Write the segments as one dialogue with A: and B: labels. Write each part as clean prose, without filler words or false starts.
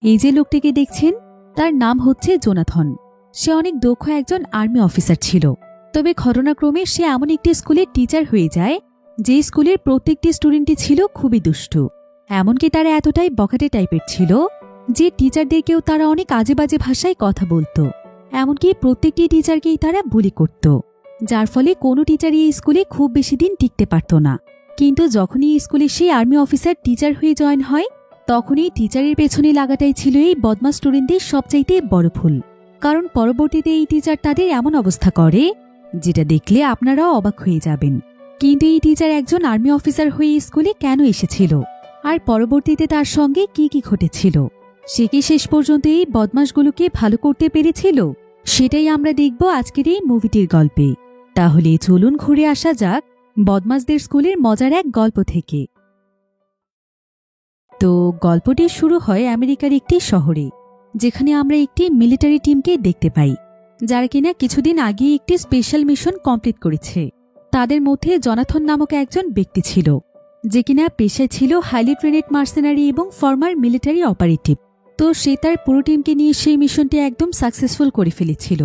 A: এই যে লোকটিকে দেখছেন তার নাম হচ্ছে জোনাথন। সে অনেক দক্ষ একজন আর্মি অফিসার ছিল। তবে ঘটনাক্রমে সে এমন একটি স্কুলের টিচার হয়ে যায় যে স্কুলের প্রত্যেকটি স্টুডেন্টই ছিল খুবই দুষ্টু। এমনকি তারা এতটাই বখাটে টাইপের ছিল যে টিচারদেরকেও তারা অনেক আজে বাজে ভাষায় কথা বলতো। এমনকি প্রত্যেকটি টিচারকেই তারা বুলি করত, যার ফলে কোনো টিচারই এই স্কুলে খুব বেশি দিন টিকতে পারত না। কিন্তু যখনই এই স্কুলে সেই আর্মি অফিসার টিচার হয়ে জয়েন হয়, তখনই টিচারের পেছনে লাগাটাই ছিল এই বদমাস স্টুডেন্টদের সবচাইতে বড় ভুল। কারণ পরবর্তীতে এই টিচার তাদের এমন অবস্থা করে যেটা দেখলে আপনারাও অবাক হয়ে যাবেন। কিন্তু এই টিচার একজন আর্মি অফিসার হয়ে স্কুলে কেন এসেছিল, আর পরবর্তীতে তার সঙ্গে কি কি ঘটেছিল, সে কি শেষ পর্যন্ত এই বদমাশগুলোকে ভালো করতে পেরেছিল, সেটাই আমরা দেখব আজকের এই মুভিটির গল্পে। তাহলে চলুন ঘুরে আসা যাক বদমাশদের স্কুলের মজার এক গল্প থেকে। তো গল্পটি শুরু হয় আমেরিকার একটি শহরে, যেখানে আমরা একটি মিলিটারি টিমকে দেখতে পাই, যারা কিনা কিছুদিন আগে একটি স্পেশাল মিশন কমপ্লিট করেছে। তাদের মধ্যে জোনাথন নামক একজন ব্যক্তি ছিল, যে কিনা পেশায় ছিল হাইলি ট্রেনেড মার্সেনারি এবং ফর্মার মিলিটারি অপারেটিভ। তো সে তার পুরো টিমকে নিয়ে সেই মিশনটি একদম সাকসেসফুল করে ফেলেছিল।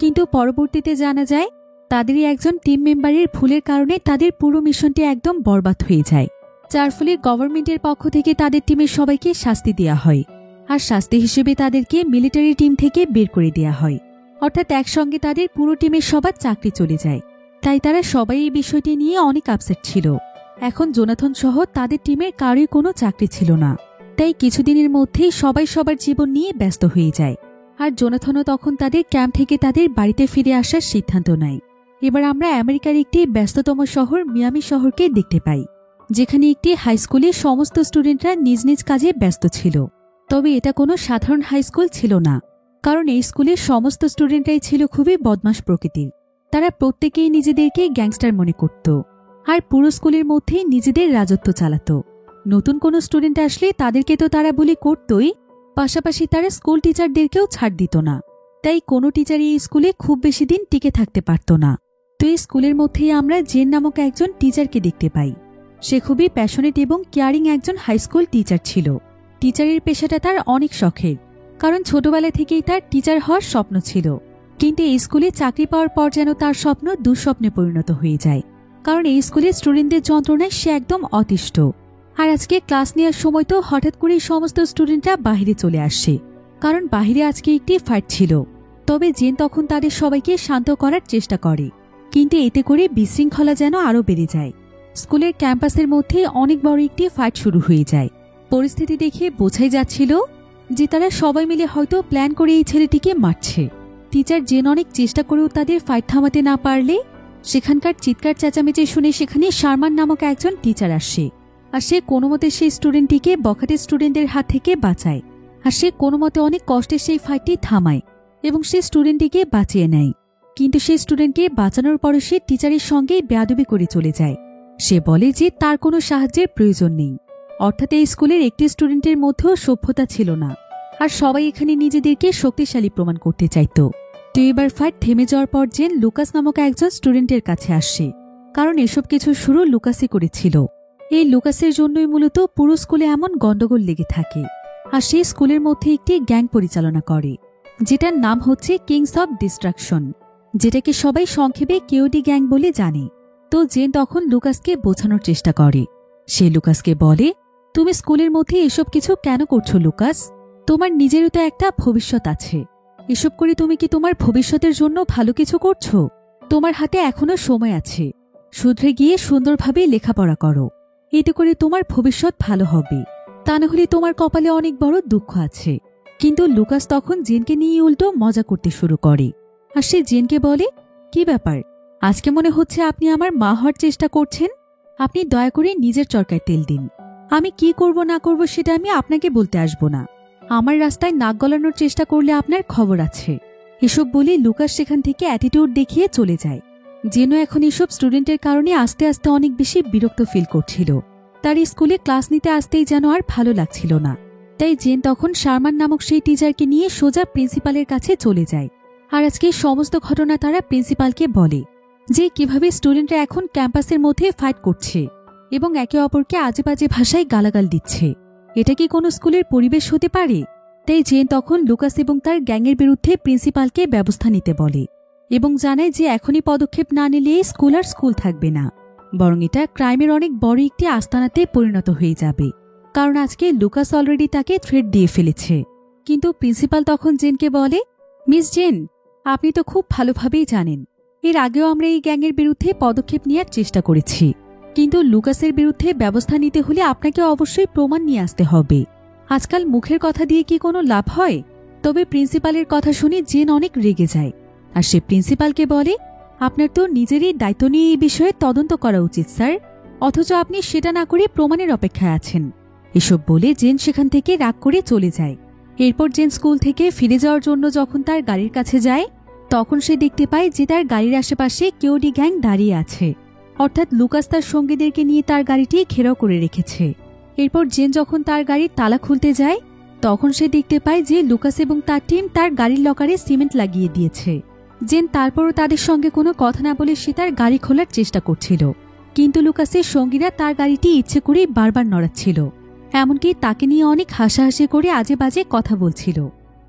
A: কিন্তু পরবর্তীতে জানা যায় তাদেরই একজন টিম মেম্বারের ভুলের কারণে তাদের পুরো মিশনটি একদম বরবাদ হয়ে যায়, যার ফলে গভর্নমেন্টের পক্ষ থেকে তাদের টিমের সবাইকে শাস্তি দেওয়া হয়। আর শাস্তি হিসেবে তাদেরকে মিলিটারি টিম থেকে বের করে দেওয়া হয়, অর্থাৎ একসঙ্গে তাদের পুরো টিমের সবার চাকরি চলে যায়। তাই তারা সবাই এই বিষয়টি নিয়ে অনেক আপসেট ছিল। এখন জোনাথন সহ তাদের টিমের কারোই কোনো চাকরি ছিল না। তাই কিছুদিনের মধ্যেই সবাই সবার জীবন নিয়ে ব্যস্ত হয়ে যায়। আর জোনাথনও তখন তাদের ক্যাম্প থেকে তাদের বাড়িতে ফিরে আসার সিদ্ধান্ত নেয়। এবার আমরা আমেরিকার একটি ব্যস্ততম শহর মিয়ামি শহরকে দেখতে পাই, যেখানে একটি হাই স্কুলে সমস্ত স্টুডেন্টরা নিজ নিজ কাজে ব্যস্ত ছিল। তবে এটা কোনো সাধারণ হাই স্কুল ছিল না, কারণ এই স্কুলের সমস্ত স্টুডেন্টরাই ছিল খুবই বদমাশ প্রকৃতির। তারা প্রত্যেকেই নিজেদেরকে গ্যাংস্টার মনে করত, আর পুরো স্কুলের মধ্যে নিজেদের রাজত্ব চালাত। নতুন কোনো স্টুডেন্ট আসলে তাদেরকে তো তারা বুলি করতই, পাশাপাশি তারা স্কুল টিচারদেরকেও ছাড় দিত না। তাই কোনো টিচারই এই স্কুলে খুব বেশি দিন টিকে থাকতে পারত না। তো এই স্কুলের মধ্যেই আমরা জেন নামক একজন টিচারকে দেখতে পাই। সে খুবই প্যাশনেট এবং কেয়ারিং একজন হাই স্কুল টিচার ছিল। টিচারের পেশাটা তার অনেক শখের, কারণ ছোটবেলা থেকেই তার টিচার হওয়ার স্বপ্ন ছিল। কিন্তু এই স্কুলে চাকরি পাওয়ার পর যেন তার স্বপ্ন দুঃস্বপ্নে পরিণত হয়ে যায়, কারণ এই স্কুলের স্টুডেন্টদের যন্ত্রণায় সে একদম অতিষ্ঠ। আর আজকে ক্লাস নেওয়ার সময় তো হঠাৎ করেই সমস্ত স্টুডেন্টরা বাহিরে চলে আসে, কারণ বাহিরে আজকে একটি ফাইট ছিল। তবে জেন তখন তাদের সবাইকে শান্ত করার চেষ্টা করে, কিন্তু এতে করে বিশৃঙ্খলা যেন আরও বেড়ে যায়। স্কুলের ক্যাম্পাসের মধ্যে অনেক বড় একটি ফাইট শুরু হয়ে যায়। পরিস্থিতি দেখে বোঝাই যাচ্ছিল যে তারা সবাই মিলে হয়তো প্ল্যান করে এই ছেলেটিকে মারছে। টিচার জেন অনেক চেষ্টা করেও তাদের ফাইট থামাতে না পারলে সেখানকার চিৎকার চেঁচামেচি শুনে সেখানে শারমান নামক একজন টিচার আসে। আর সে কোনো মতে সেই স্টুডেন্টটিকে বখাটে স্টুডেন্টের হাত থেকে বাঁচায়। আর সে কোনো মতে অনেক কষ্টে সেই ফাইটটি থামায় এবং সে স্টুডেন্টটিকে বাঁচিয়ে নেয়। কিন্তু সেই স্টুডেন্টকে বাঁচানোর পরে সে টিচারের সঙ্গে বেয়াদবি করে চলে যায়। সে বলে যে তার কোনো সাহায্যের প্রয়োজন নেই। অর্থাৎ এই স্কুলের একটি স্টুডেন্টের মধ্যেও সভ্যতা ছিল না, আর সবাই এখানে নিজেদেরকে শক্তিশালী প্রমাণ করতে চাইত। তো এবার ফাইট থেমে যাওয়ার পর জেন লুকাস নামক একজন স্টুডেন্টের কাছে আসে, কারণ এসব কিছু শুরু লুকাসই করেছিল। এই লুকাসের জন্যই মূলত পুরো স্কুলে এমন গন্ডগোল লেগে থাকে। আর সে স্কুলের মধ্যে একটি গ্যাং পরিচালনা করে, যেটার নাম হচ্ছে কিংস অব ডিস্ট্রাকশন, যেটাকে সবাই সংক্ষেপে কেওডি গ্যাং বলে জানে। তো জেন তখন লুকাসকে বোঝানোর চেষ্টা করে। সে লুকাসকে বলে, তুমি স্কুলের মধ্যে এসব কিছু কেন করছো লুকাস? তোমার নিজেরও তো একটা ভবিষ্যৎ আছে। এসব করে তুমি কি তোমার ভবিষ্যতের জন্য ভালো কিছু করছো? তোমার হাতে এখনো সময় আছে, শুধরে গিয়ে সুন্দরভাবে লেখাপড়া করো। এতে করে তোমার ভবিষ্যৎ ভালো হবে, তা না হলে তোমার কপালে অনেক বড় দুঃখ আছে। কিন্তু লুকাস তখন জেনকে নিয়ে উল্টো মজা করতে শুরু করে। আর সে জেনকে বলে, কি ব্যাপার, আজকে মনে হচ্ছে আপনি আমার মা হওয়ার চেষ্টা করছেন। আপনি দয়া করে নিজের চরকায় তেল দিন। আমি কি করব না করব সেটা আমি আপনাকে বলতে আসব না। আমার রাস্তায় নাক গলানোর চেষ্টা করলে আপনার খবর আছে। এসব বলে লুকাস সেখান থেকে অ্যাটিটিউড দেখিয়ে চলে যায়। জেনো এখন এসব স্টুডেন্টের কারণে আস্তে আস্তে অনেক বেশি বিরক্ত ফিল করছিল। তার স্কুলে ক্লাস নিতে আসতেই যেন আর ভালো লাগছিল না। তাই জেন তখন শারমান নামক সেই টিচারকে নিয়ে সোজা প্রিন্সিপালের কাছে চলে যায়। আর আজকে সমস্ত ঘটনা তারা প্রিন্সিপালকে বলে, যে কিভাবে স্টুডেন্টরা এখন ক্যাম্পাসের মধ্যে ফাইট করছে এবং একে অপরকে আজে বাজে ভাষায় গালাগাল দিচ্ছে। এটা কি কোনো স্কুলের পরিবেশ হতে পারে? তাই জেন তখন লুকাস এবং তার গ্যাংয়ের বিরুদ্ধে প্রিন্সিপালকে ব্যবস্থা নিতে বলে এবং জানায় যে এখনই পদক্ষেপ না নিলে স্কুল আর স্কুল থাকবে না, বরং এটা ক্রাইমের অনেক বড় একটি আস্তানাতে পরিণত হয়ে যাবে, কারণ আজকে লুকাস অলরেডি তাকে থ্রেট দিয়ে ফেলেছে। কিন্তু প্রিন্সিপাল তখন জেনকে বলে, মিস জেন, আপনি তো খুব ভালোভাবেই জানেন এর আগেও আমরা এই গ্যাংয়ের বিরুদ্ধে পদক্ষেপ নেওয়ার চেষ্টা করেছি, কিন্তু লুকাসের বিরুদ্ধে ব্যবস্থা নিতে হলে আপনাকে অবশ্যই প্রমাণ নিয়ে আসতে হবে। আজকাল মুখের কথা দিয়ে কি কোনো লাভ হয়? তবে প্রিন্সিপালের কথা শুনে জেন অনেক রেগে যায় আর সে প্রিন্সিপালকে বলে, আপনার তো নিজেরই দায়িত্ব নিয়ে এই বিষয়ে তদন্ত করা উচিত স্যার, অথচ আপনি সেটা না করে প্রমাণের অপেক্ষায় আছেন। এসব বলে জেন সেখান থেকে রাগ করে চলে যায়। এরপর জেন স্কুল থেকে ফিরে যাওয়ার জন্য যখন তার গাড়ির কাছে যায়, তখন সে দেখতে পায় যে তার গাড়ির আশেপাশে কেওডি গ্যাং দাঁড়িয়ে আছে, অর্থাৎ লুকাস তার সঙ্গীদেরকে নিয়ে তার গাড়িটি ঘেরাও করে রেখেছে। এরপর জেন যখন তার গাড়ির তালা খুলতে যায়, তখন সে দেখতে পায় যে লুকাস এবং তার টিম তার গাড়ির লকারে সিমেন্ট লাগিয়ে দিয়েছে। জেন তারপরও তাদের সঙ্গে কোনো কথা না বলে সে তার গাড়ি খোলার চেষ্টা করছিল, কিন্তু লুকাসের সঙ্গীরা তার গাড়িটি ইচ্ছে করেই বারবার নড়াচ্ছিল, এমনকি তাকে নিয়ে অনেক হাসাহাসি করে আজে বাজে কথা বলছিল।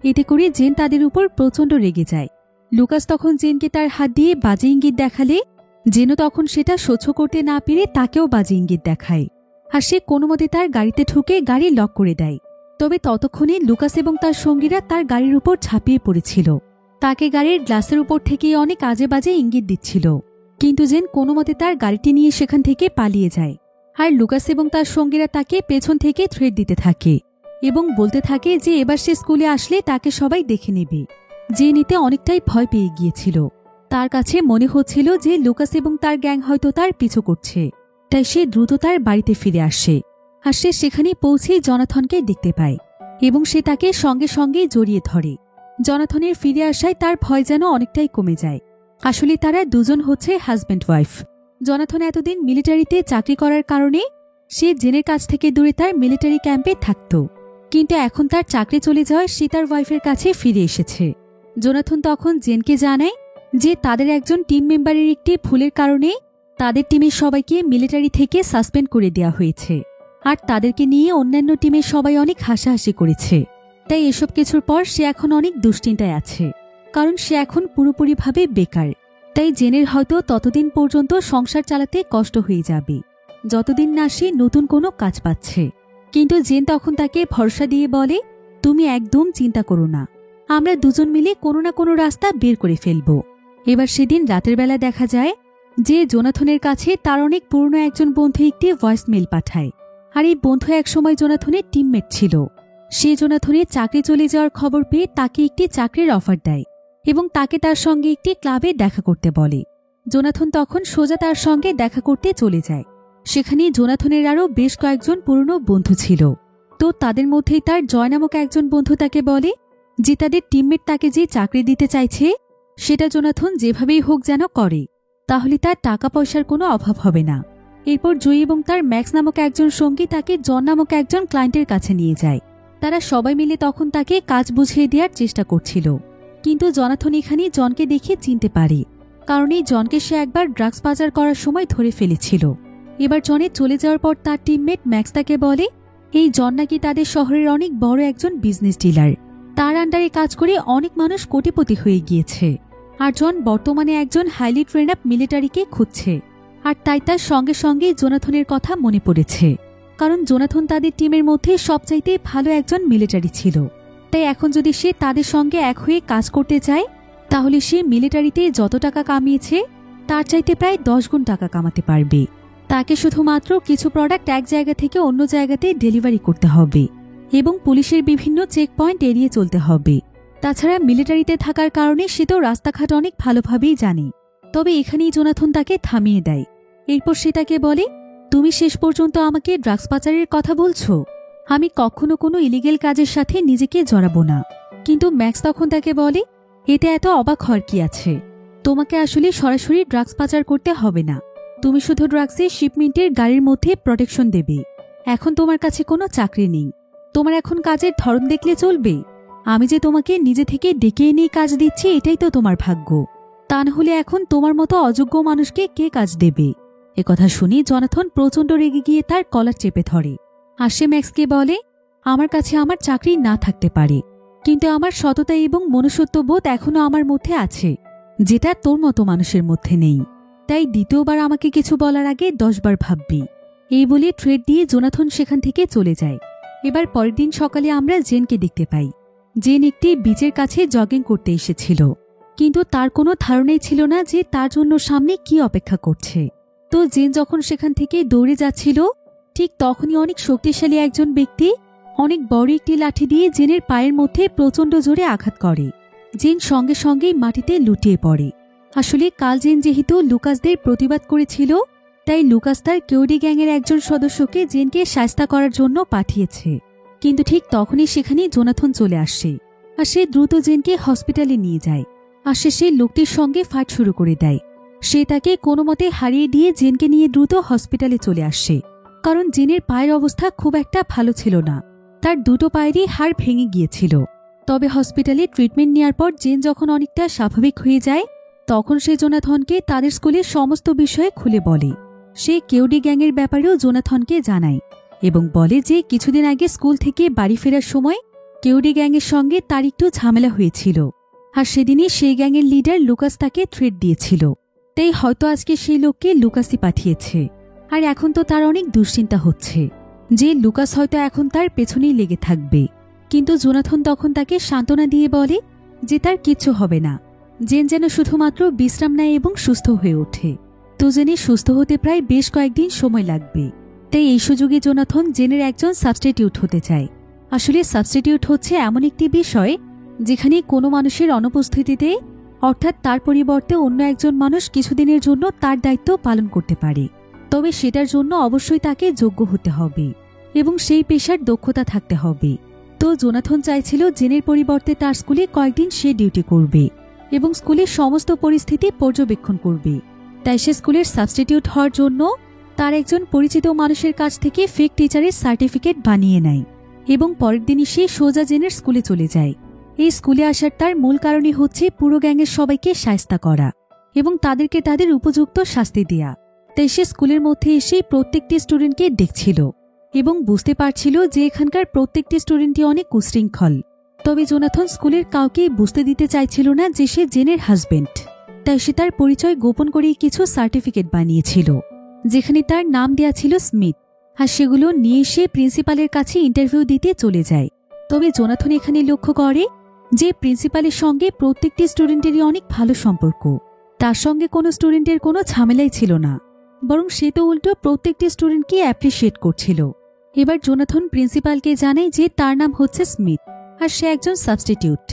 A: এতে করে জেন তাদের উপর প্রচণ্ড রেগে যায়। লুকাস তখন জেনকে তার হাত দিয়ে বাজে ইঙ্গিত দেখালে জেনও তখন সেটা সহ্য করতে না পেরে তাকেও বাজে ইঙ্গিত দেখায়, আর সে কোনোমতে তার গাড়িতে ঢুকে গাড়ি লক করে দেয়। তবে ততক্ষণে লুকাস এবং তার সঙ্গীরা তার গাড়ির উপর ঝাঁপিয়ে পড়েছিল, তাকে গাড়ির গ্লাসের উপর থেকে অনেক আজে বাজে ইঙ্গিত দিচ্ছিল, কিন্তু জেন কোনোমতে তার গাড়িটি নিয়ে সেখান থেকে পালিয়ে যায়। আর লুকাস এবং তার সঙ্গীরা তাকে পেছন থেকে থ্রেট দিতে থাকে এবং বলতে থাকে যে এবার সে স্কুলে আসলে তাকে সবাই দেখে নেবে। জেন এতে অনেকটাই ভয় পেয়ে গিয়েছিল, তার কাছে মনে হচ্ছিল যে লুকাস এবং তার গ্যাং হয়তো তার পিছু করছে, তাই সে দ্রুত তার বাড়িতে ফিরে আসে। আর সে সেখানে পৌঁছেই জনাথনকে দেখতে পায় এবং সে তাকে সঙ্গে সঙ্গে জড়িয়ে ধরে। জনাথনের ফিরে আসায় তার ভয় যেন অনেকটাই কমে যায়। আসলে তারা দুজন হচ্ছে হাজব্যান্ড ওয়াইফ। জনাথন এতদিন মিলিটারিতে চাকরি করার কারণে সে জেনের কাছ থেকে দূরে তার মিলিটারি ক্যাম্পে থাকত, কিন্তু এখন তার চাকরি চলে যাওয়ায় সে তার ওয়াইফের কাছে ফিরে এসেছে। জোনাথন তখন জেনকে জানায় যে তাদের একজন টিম মেম্বারের একটি ভুলের কারণে তাদের টিমের সবাইকে মিলিটারি থেকে সাসপেন্ড করে দেওয়া হয়েছে, আর তাদেরকে নিয়ে অন্যান্য টিমের সবাই অনেক হাসাহাসি করেছে। তাই এসব কিছুর পর সে এখন অনেক দুশ্চিন্তায় আছে, কারণ সে এখন পুরোপুরিভাবে বেকার। তাই জেনের হয়তো ততদিন পর্যন্ত সংসার চালাতে কষ্ট হয়ে যাবে যতদিন না সে নতুন কোনো কাজ পাচ্ছে। কিন্তু জেন তখন তাকে ভরসা দিয়ে বলে, তুমি একদম চিন্তা করো না, আমরা দুজন মিলে কোনো না কোনো রাস্তা বের করে ফেলব। এবার সেদিন রাতের বেলা দেখা যায় যে জোনাথনের কাছে তার অনেক পুরনো একজন বন্ধু একটি ভয়েস মেল পাঠায়, আর এই বন্ধু একসময় জোনাথনের টিমমেট ছিল। সে জোনাথনের চাকরি চলে যাওয়ার খবর পেয়ে তাকে একটি চাকরির অফার দেয় এবং তাকে তার সঙ্গে একটি ক্লাবে দেখা করতে বলে। জোনাথন তখন সোজা তার সঙ্গে দেখা করতে চলে যায়। সেখানে জোনাথনের আরও বেশ কয়েকজন পুরনো বন্ধু ছিল। তো তাদের মধ্যেই তার জয় নামক একজন বন্ধু তাকে বলে যে তাদের টিমমেট তাকে যে চাকরি দিতে চাইছে সেটা জোনাথন যেভাবেই হোক যেন করে, তাহলে তার টাকা পয়সার কোনো অভাব হবে না। এরপর জয়ী এবং তার ম্যাক্স নামক একজন সঙ্গী তাকে জন নামক একজন ক্লায়েন্টের কাছে নিয়ে যায়। তারা সবাই মিলে তখন তাকে কাজ বুঝিয়ে দেওয়ার চেষ্টা করছিল, কিন্তু জোনাথন এখানে জনকে দেখে চিনতে পারে, কারণ এই জনকে সে একবার ড্রাগস পাচার করার সময় ধরে ফেলেছিল। এবার জনের চলে যাওয়ার পর তার টিমমেট ম্যাক্স তাকে বলে এই জন নাকি তাদের শহরের অনেক বড় একজন বিজনেস ডিলার, তার আন্ডারে কাজ করে অনেক মানুষ কোটিপতি হয়ে গিয়েছে, আর জন বর্তমানে একজন হাইলি ট্রেন আপ মিলিটারিকে খুঁজছে। আর তাই তার সঙ্গে সঙ্গে জোনাথনের কথা মনে পড়েছে, কারণ জোনাথন তাদের টিমের মধ্যে সবচাইতে ভালো একজন মিলিটারি ছিল। তাই এখন যদি সে তাদের সঙ্গে এক হয়ে কাজ করতে চায়, তাহলে সে মিলিটারিতে যত টাকা কামিয়েছে তার চাইতে প্রায় 10 গুণ টাকা কামাতে পারবে। তাকে শুধুমাত্র কিছু প্রোডাক্ট এক জায়গা থেকে অন্য জায়গাতে ডেলিভারি করতে হবে এবং পুলিশের বিভিন্ন চেক পয়েন্ট এড়িয়ে চলতে হবে। তাছাড়া মিলিটারিতে থাকার কারণে সে তো রাস্তাঘাট অনেক ভালোভাবেই জানে। তবে এখানেই জোনাথন তাকে থামিয়ে দেয়। এরপর সে তাকে বলে, তুমি শেষ পর্যন্ত আমাকে ড্রাগস পাচারের কথা বলছো? আমি কখনো কোনো ইলিগেল কাজের সাথে নিজেকে জড়াবো না। কিন্তু ম্যাক্স তখন তাকে বলে, এতে এত অবাক হওয়ার কি আছে? তোমাকে আসলে সরাসরি ড্রাগস পাচার করতে হবে না, তুমি শুধু ড্রাগসের শিপমেন্টের গাড়ির মধ্যে প্রোটেকশন দেবে। এখন তোমার কাছে কোনো চাকরি নেই, তোমার এখন কাজের ধরন দেখলে চলবে? আমি যে তোমাকে নিজে থেকে ডেকে এনে কাজ দিচ্ছি এটাই তো তোমার ভাগ্য, তা না হলে এখন তোমার মতো অযোগ্য মানুষকে কে কাজ দেবে? একথা শুনে জোনাথন প্রচণ্ড রেগে গিয়ে তার কলার চেপে ধরে। আর সে ম্যাক্সকে বলে, আমার কাছে আমার চাকরি না থাকতে পারে, কিন্তু আমার সততা এবং মনুষ্যত্ববোধ এখনো আমার মধ্যে আছে, যেটা তোর মতো মানুষের মধ্যে নেই। তাই দ্বিতীয়বার আমাকে কিছু বলার আগে 10 বার ভাববি। এই বলে ট্রেড দিয়ে জোনাথন সেখান থেকে চলে যায়। এবার পরের দিন সকালে আমরা জেনকে দেখতে পাই। জেন একটি বিচের কাছে জগিং করতে এসেছিল, কিন্তু তার কোনো ধারণাই ছিল না যে তার জন্য সামনে কি অপেক্ষা করছে। তো জেন যখন সেখান থেকে দৌড়ে যাচ্ছিল, ঠিক তখনই অনেক শক্তিশালী একজন ব্যক্তি অনেক বড় একটি লাঠি দিয়ে জেনের পায়ের মধ্যে প্রচণ্ড জোরে আঘাত করে। জেন সঙ্গে সঙ্গেই মাটিতে লুটিয়ে পড়ে। আসলে কাল জেন যেহেতু লুকাসদের প্রতিবাদ করেছিল, তাই লুকাস তার কেওডি গ্যাংয়ের একজন সদস্যকে জেনকে শায়েস্তা করার জন্য পাঠিয়েছে। কিন্তু ঠিক তখনই সেখানে জোনাথন চলে আসে, আর সে দ্রুত জেনকে হসপিটালে নিয়ে যায়। আর সে লোকটির সঙ্গে ফাইট শুরু করে দেয়। সে তাকে কোনো মতে হারিয়ে দিয়ে জেনকে নিয়ে দ্রুত হসপিটালে চলে আসে, কারণ জেনের পায়ের অবস্থা খুব একটা ভালো ছিল না। তার দুটো পায়েরই হাড় ভেঙে গিয়েছিল। তবে হসপিটালে ট্রিটমেন্ট নেওয়ার পর জেন যখন অনেকটা স্বাভাবিক হয়ে যায়, তখন সে জোনাথনকে তাদের স্কুলের সমস্ত বিষয়ে খুলে বলে। সে কেওডি গ্যাংয়ের ব্যাপারেও জোনাথনকে জানায় এবং বলে যে কিছুদিন আগে স্কুল থেকে বাড়ি ফেরার সময় কেওডি গ্যাংয়ের সঙ্গে তার একটু ঝামেলা হয়েছিল, আর সেদিনই সেই গ্যাংয়ের লিডার লুকাস তাকে থ্রেট দিয়েছিল। তাই হয়তো আজকে সেই লোককে লুকাসই পাঠিয়েছে। আর এখন তো তার অনেক দুশ্চিন্তা হচ্ছে যে লুকাস হয়তো এখন তার পেছনেই লেগে থাকবে। কিন্তু জোনাথন তখন তাকে সান্ত্বনা দিয়ে বলে যে তার কিচ্ছু হবে না, জেন যেন শুধুমাত্র বিশ্রাম নেয় এবং সুস্থ হয়ে ওঠে। তো জেনে সুস্থ হতে প্রায় বেশ কয়েকদিন সময় লাগবে। তাই এই সুযোগে জোনাথন জেনের একজন সাবস্টিটিউট হতে চায়। আসলে সাবস্টিটিউট হচ্ছে এমন একটি বিষয় যেখানে কোনো মানুষের অনুপস্থিতিতে, অর্থাৎ তার পরিবর্তে অন্য একজন মানুষ কিছুদিনের জন্য তার দায়িত্ব পালন করতে পারে। তবে সেটার জন্য অবশ্যই তাকে যোগ্য হতে হবে এবং সেই পেশার দক্ষতা থাকতে হবে। তো জোনাথন চাইছিল জেনের পরিবর্তে তার স্কুলে কয়েকদিন সে ডিউটি করবে এবং স্কুলের সমস্ত পরিস্থিতি পর্যবেক্ষণ করবে। তাই সে স্কুলের সাবস্টিটিউট হওয়ার জন্য তার একজন পরিচিত মানুষের কাছ থেকে ফেক টিচারের সার্টিফিকেট বানিয়ে নেয় এবং পরের দিনই সে সোজা জেনের স্কুলে চলে যায়। এই স্কুলে আসার তার মূল কারণই হচ্ছে পুরো গ্যাংয়ের সবাইকে শায়েস্তা করা এবং তাদেরকে তাদের উপযুক্ত শাস্তি দেয়া। তাই সে স্কুলের মধ্যে এসে প্রত্যেকটি স্টুডেন্টকে দেখছিল এবং বুঝতে পারছিল যে এখানকার প্রত্যেকটি স্টুডেন্টই অনেক কুশৃঙ্খল। তবে জোনাথন স্কুলের কাউকেই বুঝতে দিতে চাইছিল না যে সে জেনের হাজবেন্ড। তাই সে তার পরিচয় গোপন করে কিছু সার্টিফিকেট বানিয়েছিল, যেখানে তার নাম দেয়া ছিল স্মিথ। আর সেগুলো নিয়ে সে প্রিন্সিপালের কাছে ইন্টারভিউ দিতে চলে যায়। তবে জোনাথন এখানে লক্ষ্য করে যে প্রিন্সিপালের সঙ্গে প্রত্যেকটি স্টুডেন্টেরই অনেক ভালো সম্পর্ক। তার সঙ্গে কোনো স্টুডেন্টের কোনো ঝামেলাই ছিল না, বরং সে তো উল্টো প্রত্যেকটি স্টুডেন্টকে অ্যাপ্রিসিয়েট করছিল। এবার জোনাথন প্রিন্সিপালকে জানায় যে তার নাম হচ্ছে স্মিথ আর সে একজন সাবস্টিটিউট।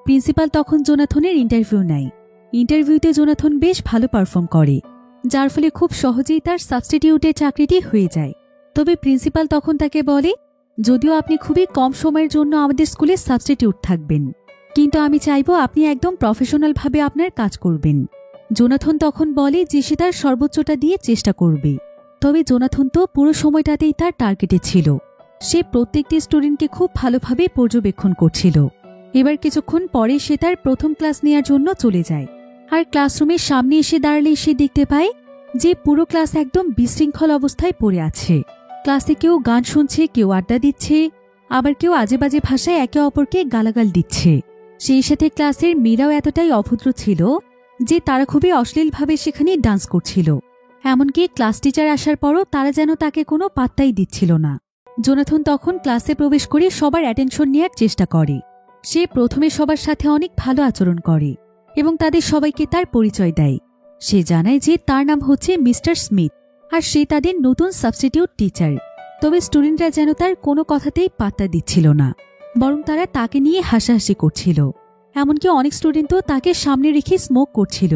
A: প্রিন্সিপাল তখন জোনাথনের ইন্টারভিউ নেয়। ইন্টারভিউতে জোনাথন বেশ ভালো পারফর্ম করে, যার ফলে খুব সহজেই তার সাবস্টিটিউটের চাকরিটি হয়ে যায়। তবে প্রিন্সিপাল তখন তাকে বলে, যদিও আপনি খুবই কম সময়ের জন্য আমাদের স্কুলে সাবস্টিটিউট থাকবেন, কিন্তু আমি চাইব আপনি একদম প্রফেশনালভাবে আপনার কাজ করবেন। জোনাথন তখন বলে যে সে তার সর্বোচ্চটা দিয়ে চেষ্টা করবে। তবে জোনাথন তো পুরো সময়টাতেই তার টার্গেটে ছিল। সে প্রত্যেকটি স্টুডেন্টকে খুব ভালোভাবে পর্যবেক্ষণ করছিল। এবার কিছুক্ষণ পরে সে তার প্রথম ক্লাস নেওয়ার জন্য চলে যায়। আর ক্লাসরুমের সামনে এসে দাঁড়ালে সে দেখতে পায় যে পুরো ক্লাস একদম বিশৃঙ্খল অবস্থায় পড়ে আছে। ক্লাসে কেউ গান শুনছে, কেউ আড্ডা দিচ্ছে, আবার কেউ আজে বাজে ভাষায় একে অপরকে গালাগাল দিচ্ছে। সেই সাথে ক্লাসের মেয়েরাও এতটাই অভদ্র ছিল যে তারা খুবই অশ্লীলভাবে সেখানে ডান্স করছিল। এমনকি ক্লাস টিচার আসার পরও তারা যেন তাকে কোনো পাত্তাই দিচ্ছিল না। জোনাথন তখন ক্লাসে প্রবেশ করে সবার অ্যাটেনশন নেওয়ার চেষ্টা করে। সে প্রথমে সবার সাথে অনেক ভালো আচরণ করে এবং তাদের সবাইকে তার পরিচয় দেয়। সে জানায় যে তার নাম হচ্ছে মিস্টার স্মিথ আর সে তাদের নতুন সাবস্টিটিউট টিচার। তবে স্টুডেন্টরা যেন তার কোনো কথাতেই পাত্তা দিচ্ছিল না, বরং তারা তাকে নিয়ে হাসাহাসি করছিল। এমনকি অনেক স্টুডেন্টও তাকে সামনে রেখে স্মোক করছিল।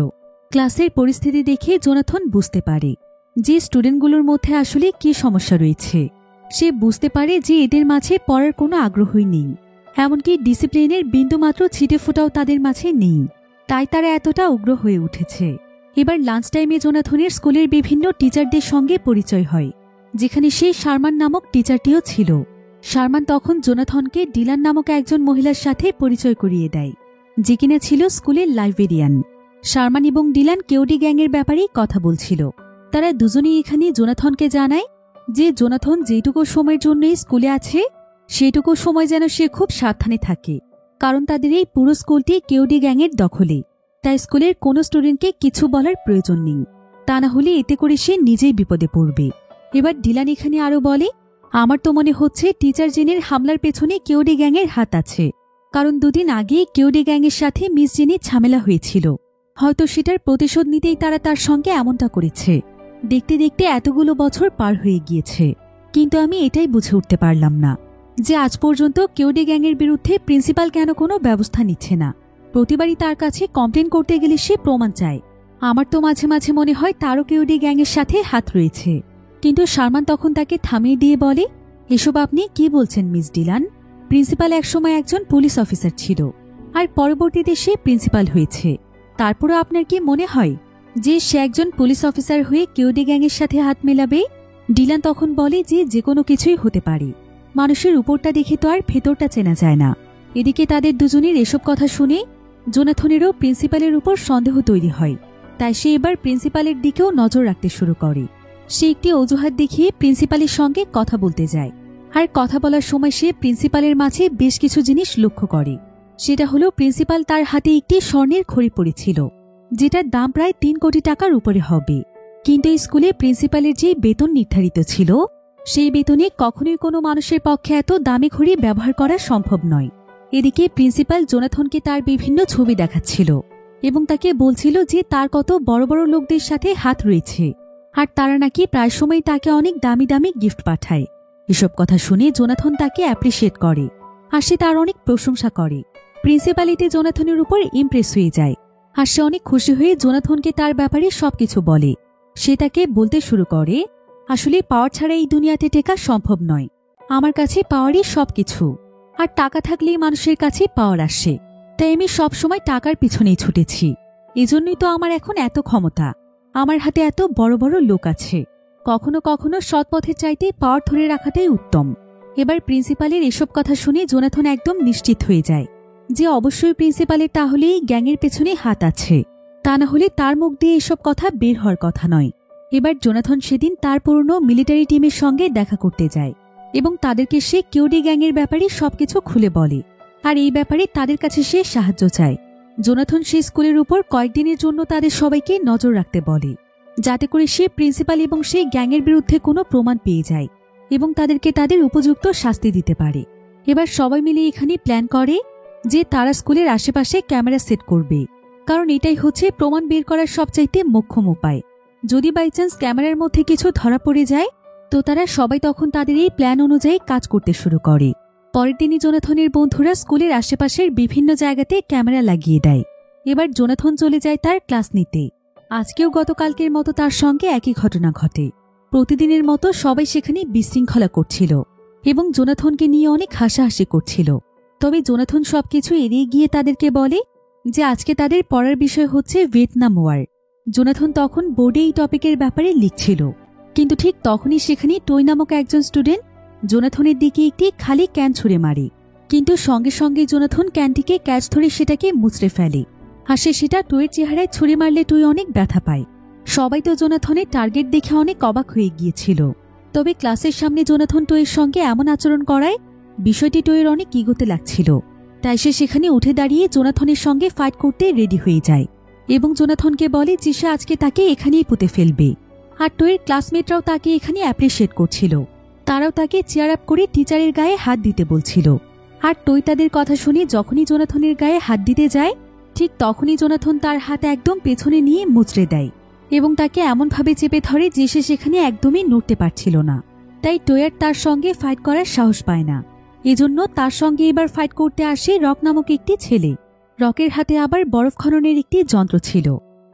A: ক্লাসের পরিস্থিতি দেখে জোনাথন বুঝতে পারে যে স্টুডেন্টগুলোর মধ্যে আসলে কি সমস্যা রয়েছে। সে বুঝতে পারে যে এদের মাঝে পড়ার কোনো আগ্রহই নেই, এমনকি ডিসিপ্লিনের বিন্দুমাত্র ছিটে ফোটাও তাদের মাঝে নেই। তাই তারা এতটা উগ্র হয়ে উঠেছে। এবার লাঞ্চ টাইমে জোনাথনের স্কুলের বিভিন্ন টিচারদের সঙ্গে পরিচয় হয়, যেখানে সেই শারমান নামক টিচারটিও ছিল। শারমান তখন জোনাথনকে ডিলান নামক একজন মহিলার সাথে পরিচয় করিয়ে দেয়, যে কিনা ছিল স্কুলের লাইব্রেরিয়ান। শারমান এবং ডিলান কেওডি গ্যাংয়ের ব্যাপারেই কথা বলছিল। তারা দুজনেই এখানে জোনাথনকে জানায় যে জোনাথন যেটুকু সময়ের জন্য স্কুলে আছে সেটুকু সময় যেন সে খুব সাবধানে থাকে, কারণ তাদের এই পুরো স্কুলটি কেওডি গ্যাংয়ের দখলে। তাই স্কুলের কোনো স্টুডেন্টকে কিছু বলার প্রয়োজন নেই, তা না হলে এতে করে সে নিজেই বিপদে পড়বে। এবার ডিলান এখানে আরো বলে, আমার তো মনে হচ্ছে টিচার জেনের হামলার পেছনে কেওডি গ্যাংয়ের হাত আছে, কারণ 2 দিন আগে কেওডি গ্যাংয়ের সাথে মিস জেনির ঝামেলা হয়েছিল। হয়তো সেটার প্রতিশোধ নিতেই তারা তার সঙ্গে এমনটা করেছে। দেখতে দেখতে এতগুলো বছর পার হয়ে গিয়েছে, কিন্তু আমি এটাই বুঝে উঠতে পারলাম না যে আজ পর্যন্ত কেওডি গ্যাংয়ের বিরুদ্ধে প্রিন্সিপাল কেন কোনো ব্যবস্থা নিচ্ছে না। প্রতিবারই তার কাছে কমপ্লেন করতে গেলে সে প্রমাণ চায়। আমার তো মাঝে মাঝে মনে হয় তারও কেওডি গ্যাংয়ের সাথে হাত রয়েছে। কিন্তু শারমান তখন তাকে থামিয়ে দিয়ে বলে, এসব আপনি কি বলছেন মিস ডিলান? প্রিন্সিপাল একসময় একজন পুলিশ অফিসার ছিল, আর পরবর্তীতে সে প্রিন্সিপাল হয়েছে। তারপরও আপনার কি মনে হয় যে সে একজন পুলিশ অফিসার হয়ে কেওডি গ্যাংয়ের সাথে হাত মেলাবে? ডিলান তখন বলে যে কোনো কিছুই হতে পারে, মানুষের উপরটা দেখে তো আর ভেতরটা চেনা যায় না। এদিকে তাদের দুজনের এসব কথা শুনে জোনাথনেরও প্রিন্সিপালের উপর সন্দেহ তৈরি হয়। তাই সে এবার প্রিন্সিপালের দিকেও নজর রাখতে শুরু করে। সে একটি অজুহাত দেখিয়ে প্রিন্সিপালের সঙ্গে কথা বলতে যায়, আর কথা বলার সময় সে প্রিন্সিপালের মাঝে বেশ কিছু জিনিস লক্ষ্য করে। সেটা হলো প্রিন্সিপাল তার হাতে একটি স্বর্ণের ঘড়ি পড়েছিল, যেটার দাম প্রায় 3 কোটি টাকার উপরে হবে। কিন্তু এই স্কুলে প্রিন্সিপালের যে বেতন নির্ধারিত ছিল, সেই বেতনে কখনোই কোনো মানুষের পক্ষে এত দামি ঘড়ি ব্যবহার করা সম্ভব নয়। এদিকে প্রিন্সিপাল জোনাথনকে তার বিভিন্ন ছবি দেখাচ্ছিল এবং তাকে বলছিল যে তার কত বড় বড় লোকদের সাথে হাত রয়েছে, আর তারা নাকি প্রায় সময় তাকে অনেক দামি দামি গিফট পাঠায়। এসব কথা শুনে জোনাথন তাকে অ্যাপ্রিসিয়েট করে, আর সে তার অনেক প্রশংসা করে। প্রিন্সিপাল এতে জোনাথনের উপর ইমপ্রেস হয়ে যায়, আর সে অনেক খুশি হয়ে জোনাথনকে তার ব্যাপারে সবকিছু বলে। সে তাকে বলতে শুরু করে, আসলে পাওয়ার ছাড়া এই দুনিয়াতে টেকা সম্ভব নয়। আমার কাছে পাওয়ারই সবকিছু, আর টাকা থাকলেই মানুষের কাছে পাওয়ার আসে। তাই আমি সবসময় টাকার পিছনেই ছুটেছি। এজন্যই তো আমার এখন এত ক্ষমতা, আমার হাতে এত বড় বড় লোক আছে। কখনো কখনো সৎ পথের চাইতে পাওয়ার ধরে রাখাটাই উত্তম। এবার প্রিন্সিপালের এসব কথা শুনে জোনাথন একদম নিশ্চিত হয়ে যায় যে অবশ্যই প্রিন্সিপালের তাহলে এই গ্যাংয়ের পেছনে হাত আছে, তা না হলে তার মুখ দিয়ে এসব কথা বের হওয়ার কথা নয়। এবার জোনাথন সেদিন তার পুরনো মিলিটারি টিমের সঙ্গে দেখা করতে যায় এবং তাদেরকে সে কেওডি গ্যাংয়ের ব্যাপারে সবকিছু খুলে বলে, আর এই ব্যাপারে তাদের কাছে সে সাহায্য চায়। জোনাথন সেই স্কুলের উপর কয়েকদিনের জন্য তাদের সবাইকে নজর রাখতে বলে, যাতে করে সে প্রিন্সিপাল এবং সেই গ্যাংয়ের বিরুদ্ধে কোনো প্রমাণ পেয়ে যায় এবং তাদেরকে তাদের উপযুক্ত শাস্তি দিতে পারে। এবার সবাই মিলে এখানে প্ল্যান করে যে তারা স্কুলের আশেপাশে ক্যামেরা সেট করবে, কারণ এটাই হচ্ছে প্রমাণ বের করার সবচাইতে মোক্ষম উপায়। যদি বাই চান্স ক্যামেরার মধ্যে কিছু ধরা পড়ে যায়, তো তারা সবাই তখন তাদের এই প্ল্যান অনুযায়ী কাজ করতে শুরু করে। পরের দিনই জোনাথনের বন্ধুরা স্কুলের আশেপাশের বিভিন্ন জায়গাতে ক্যামেরা লাগিয়ে দেয়। এবার জোনাথন চলে যায় তার ক্লাস নিতে। আজকেও গতকালকের মতো তার সঙ্গে একই ঘটনা ঘটে। প্রতিদিনের মতো সবাই সেখানে বিশৃঙ্খলা করছিল এবং জোনাথনকে নিয়ে অনেক হাসাহাসি করছিল। তবে জোনাথন সবকিছু এড়িয়ে গিয়ে তাদেরকে বলে যে আজকে তাদের পড়ার বিষয় হচ্ছে ভিয়েতনাম ওয়ার। জোনাথন তখন বোর্ডে এই টপিকের ব্যাপারে লিখছিল, কিন্তু ঠিক তখনই সেখানে টই নামক একজন স্টুডেন্ট জোনাথনের দিকে একটি খালি ক্যান ছুঁড়ে মারে। কিন্তু সঙ্গে সঙ্গে জোনাথন ক্যানটিকে ক্যাচ ধরে সেটাকে মুচড়ে ফেলে, আর সেটা টইয়ের চেহারায় ছুঁড়ে মারলে টই অনেক ব্যথা পায়। সবাই তো জোনাথনের টার্গেট দেখে অনেক অবাক হয়ে গিয়েছিল। তবে ক্লাসের সামনে জোনাথন টইয়ের সঙ্গে এমন আচরণ করায় বিষয়টি টইয়ের অনেক ইগোতে লাগছিল। তাই সে সেখানে উঠে দাঁড়িয়ে জোনাথনের সঙ্গে ফাইট করতে রেডি হয়ে যায় এবং জোনাথনকে বলে যে সে আজকে তাকে এখানেই পুঁতে ফেলবে। আর টইয়ের ক্লাসমেটরাও তাকে এখানে অ্যাপ্রিসিয়েট করছিল, তারাও তাকে চেয়ার আপ করে টিচারের গায়ে হাত দিতে বলছিল। আর টই তাদের কথা শুনে যখনই জোনাথনের গায়ে হাত দিতে যায়, ঠিক তখনই জোনাথন তার হাত একদম পেছনে নিয়ে মুচড়ে দেয় এবং তাকে এমনভাবে চেপে ধরে যে সে সেখানে একদমই নড়তে পারছিল না। তাই টয়ার তার সঙ্গে ফাইট করার সাহস পায় না। এজন্য তার সঙ্গে এবার ফাইট করতে আসে রক নামক একটি ছেলে। রকের হাতে আবার বরফ খননের একটি যন্ত্র ছিল,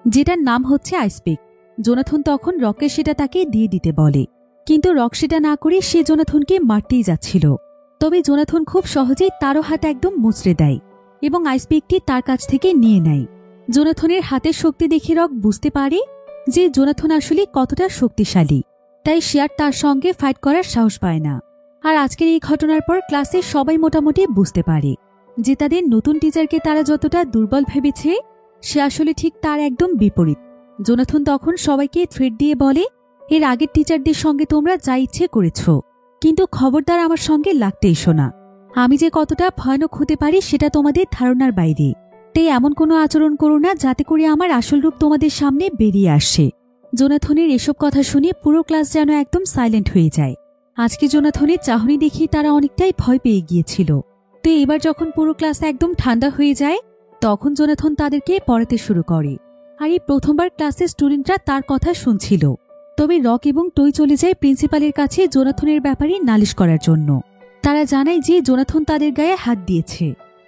A: যেটার নাম হচ্ছে আইসপিক। জোনাথন তখন রককে সেটা তাকে দিয়ে দিতে বলে, কিন্তু রক সেটা না করে সে জোনাথনকে মারতেই যাচ্ছিল। তবে জোনাথন খুব সহজেই তারও হাত একদম মুচড়ে দেয় এবং আইসপিকটি তার কাছ থেকে নিয়ে নেয়। জোনাথনের হাতের শক্তি দেখে রক বুঝতে পারে যে জোনাথন আসলে কতটা শক্তিশালী। তাই সে আর তার সঙ্গে ফাইট করার সাহস পায় না। আর আজকের এই ঘটনার পর ক্লাসে সবাই মোটামুটি বুঝতে পারে যে তাদের নতুন টিচারকে তারা যতটা দুর্বল ভেবেছে, সে আসলে ঠিক তার একদম বিপরীত। জোনাথন তখন সবাইকে থ্রেট দিয়ে বলে, এর আগের টিচারদের সঙ্গে তোমরা যা ইচ্ছে করেছ, কিন্তু খবরদার আমার সঙ্গে লাগতে এসো না। আমি যে কতটা ভয়ানক হতে পারি সেটা তোমাদের ধারণার বাইরে। তাই এমন কোনো আচরণ করো না যাতে করে আমার আসল রূপ তোমাদের সামনে বেরিয়ে আসে। জোনাথনের এসব কথা শুনে পুরো ক্লাস যেন একদম সাইলেন্ট হয়ে যায়। আজকে জোনাথনের চাহনি দেখে তারা অনেকটাই ভয় পেয়ে গিয়েছিল। তো এবার যখন পুরো ক্লাস একদম ঠান্ডা হয়ে যায় তখন জোনাথন তাদেরকে পড়াতে শুরু করে। আর এই প্রথমবার ক্লাসের স্টুডেন্টরা তার কথা শুনছিল। তবে রক এবং টই চলে যায় প্রিন্সিপালের কাছে জোনাথনের ব্যাপারে নালিশ করার জন্য। তারা জানায় যে জোনাথন তাদের গায়ে হাত দিয়েছে।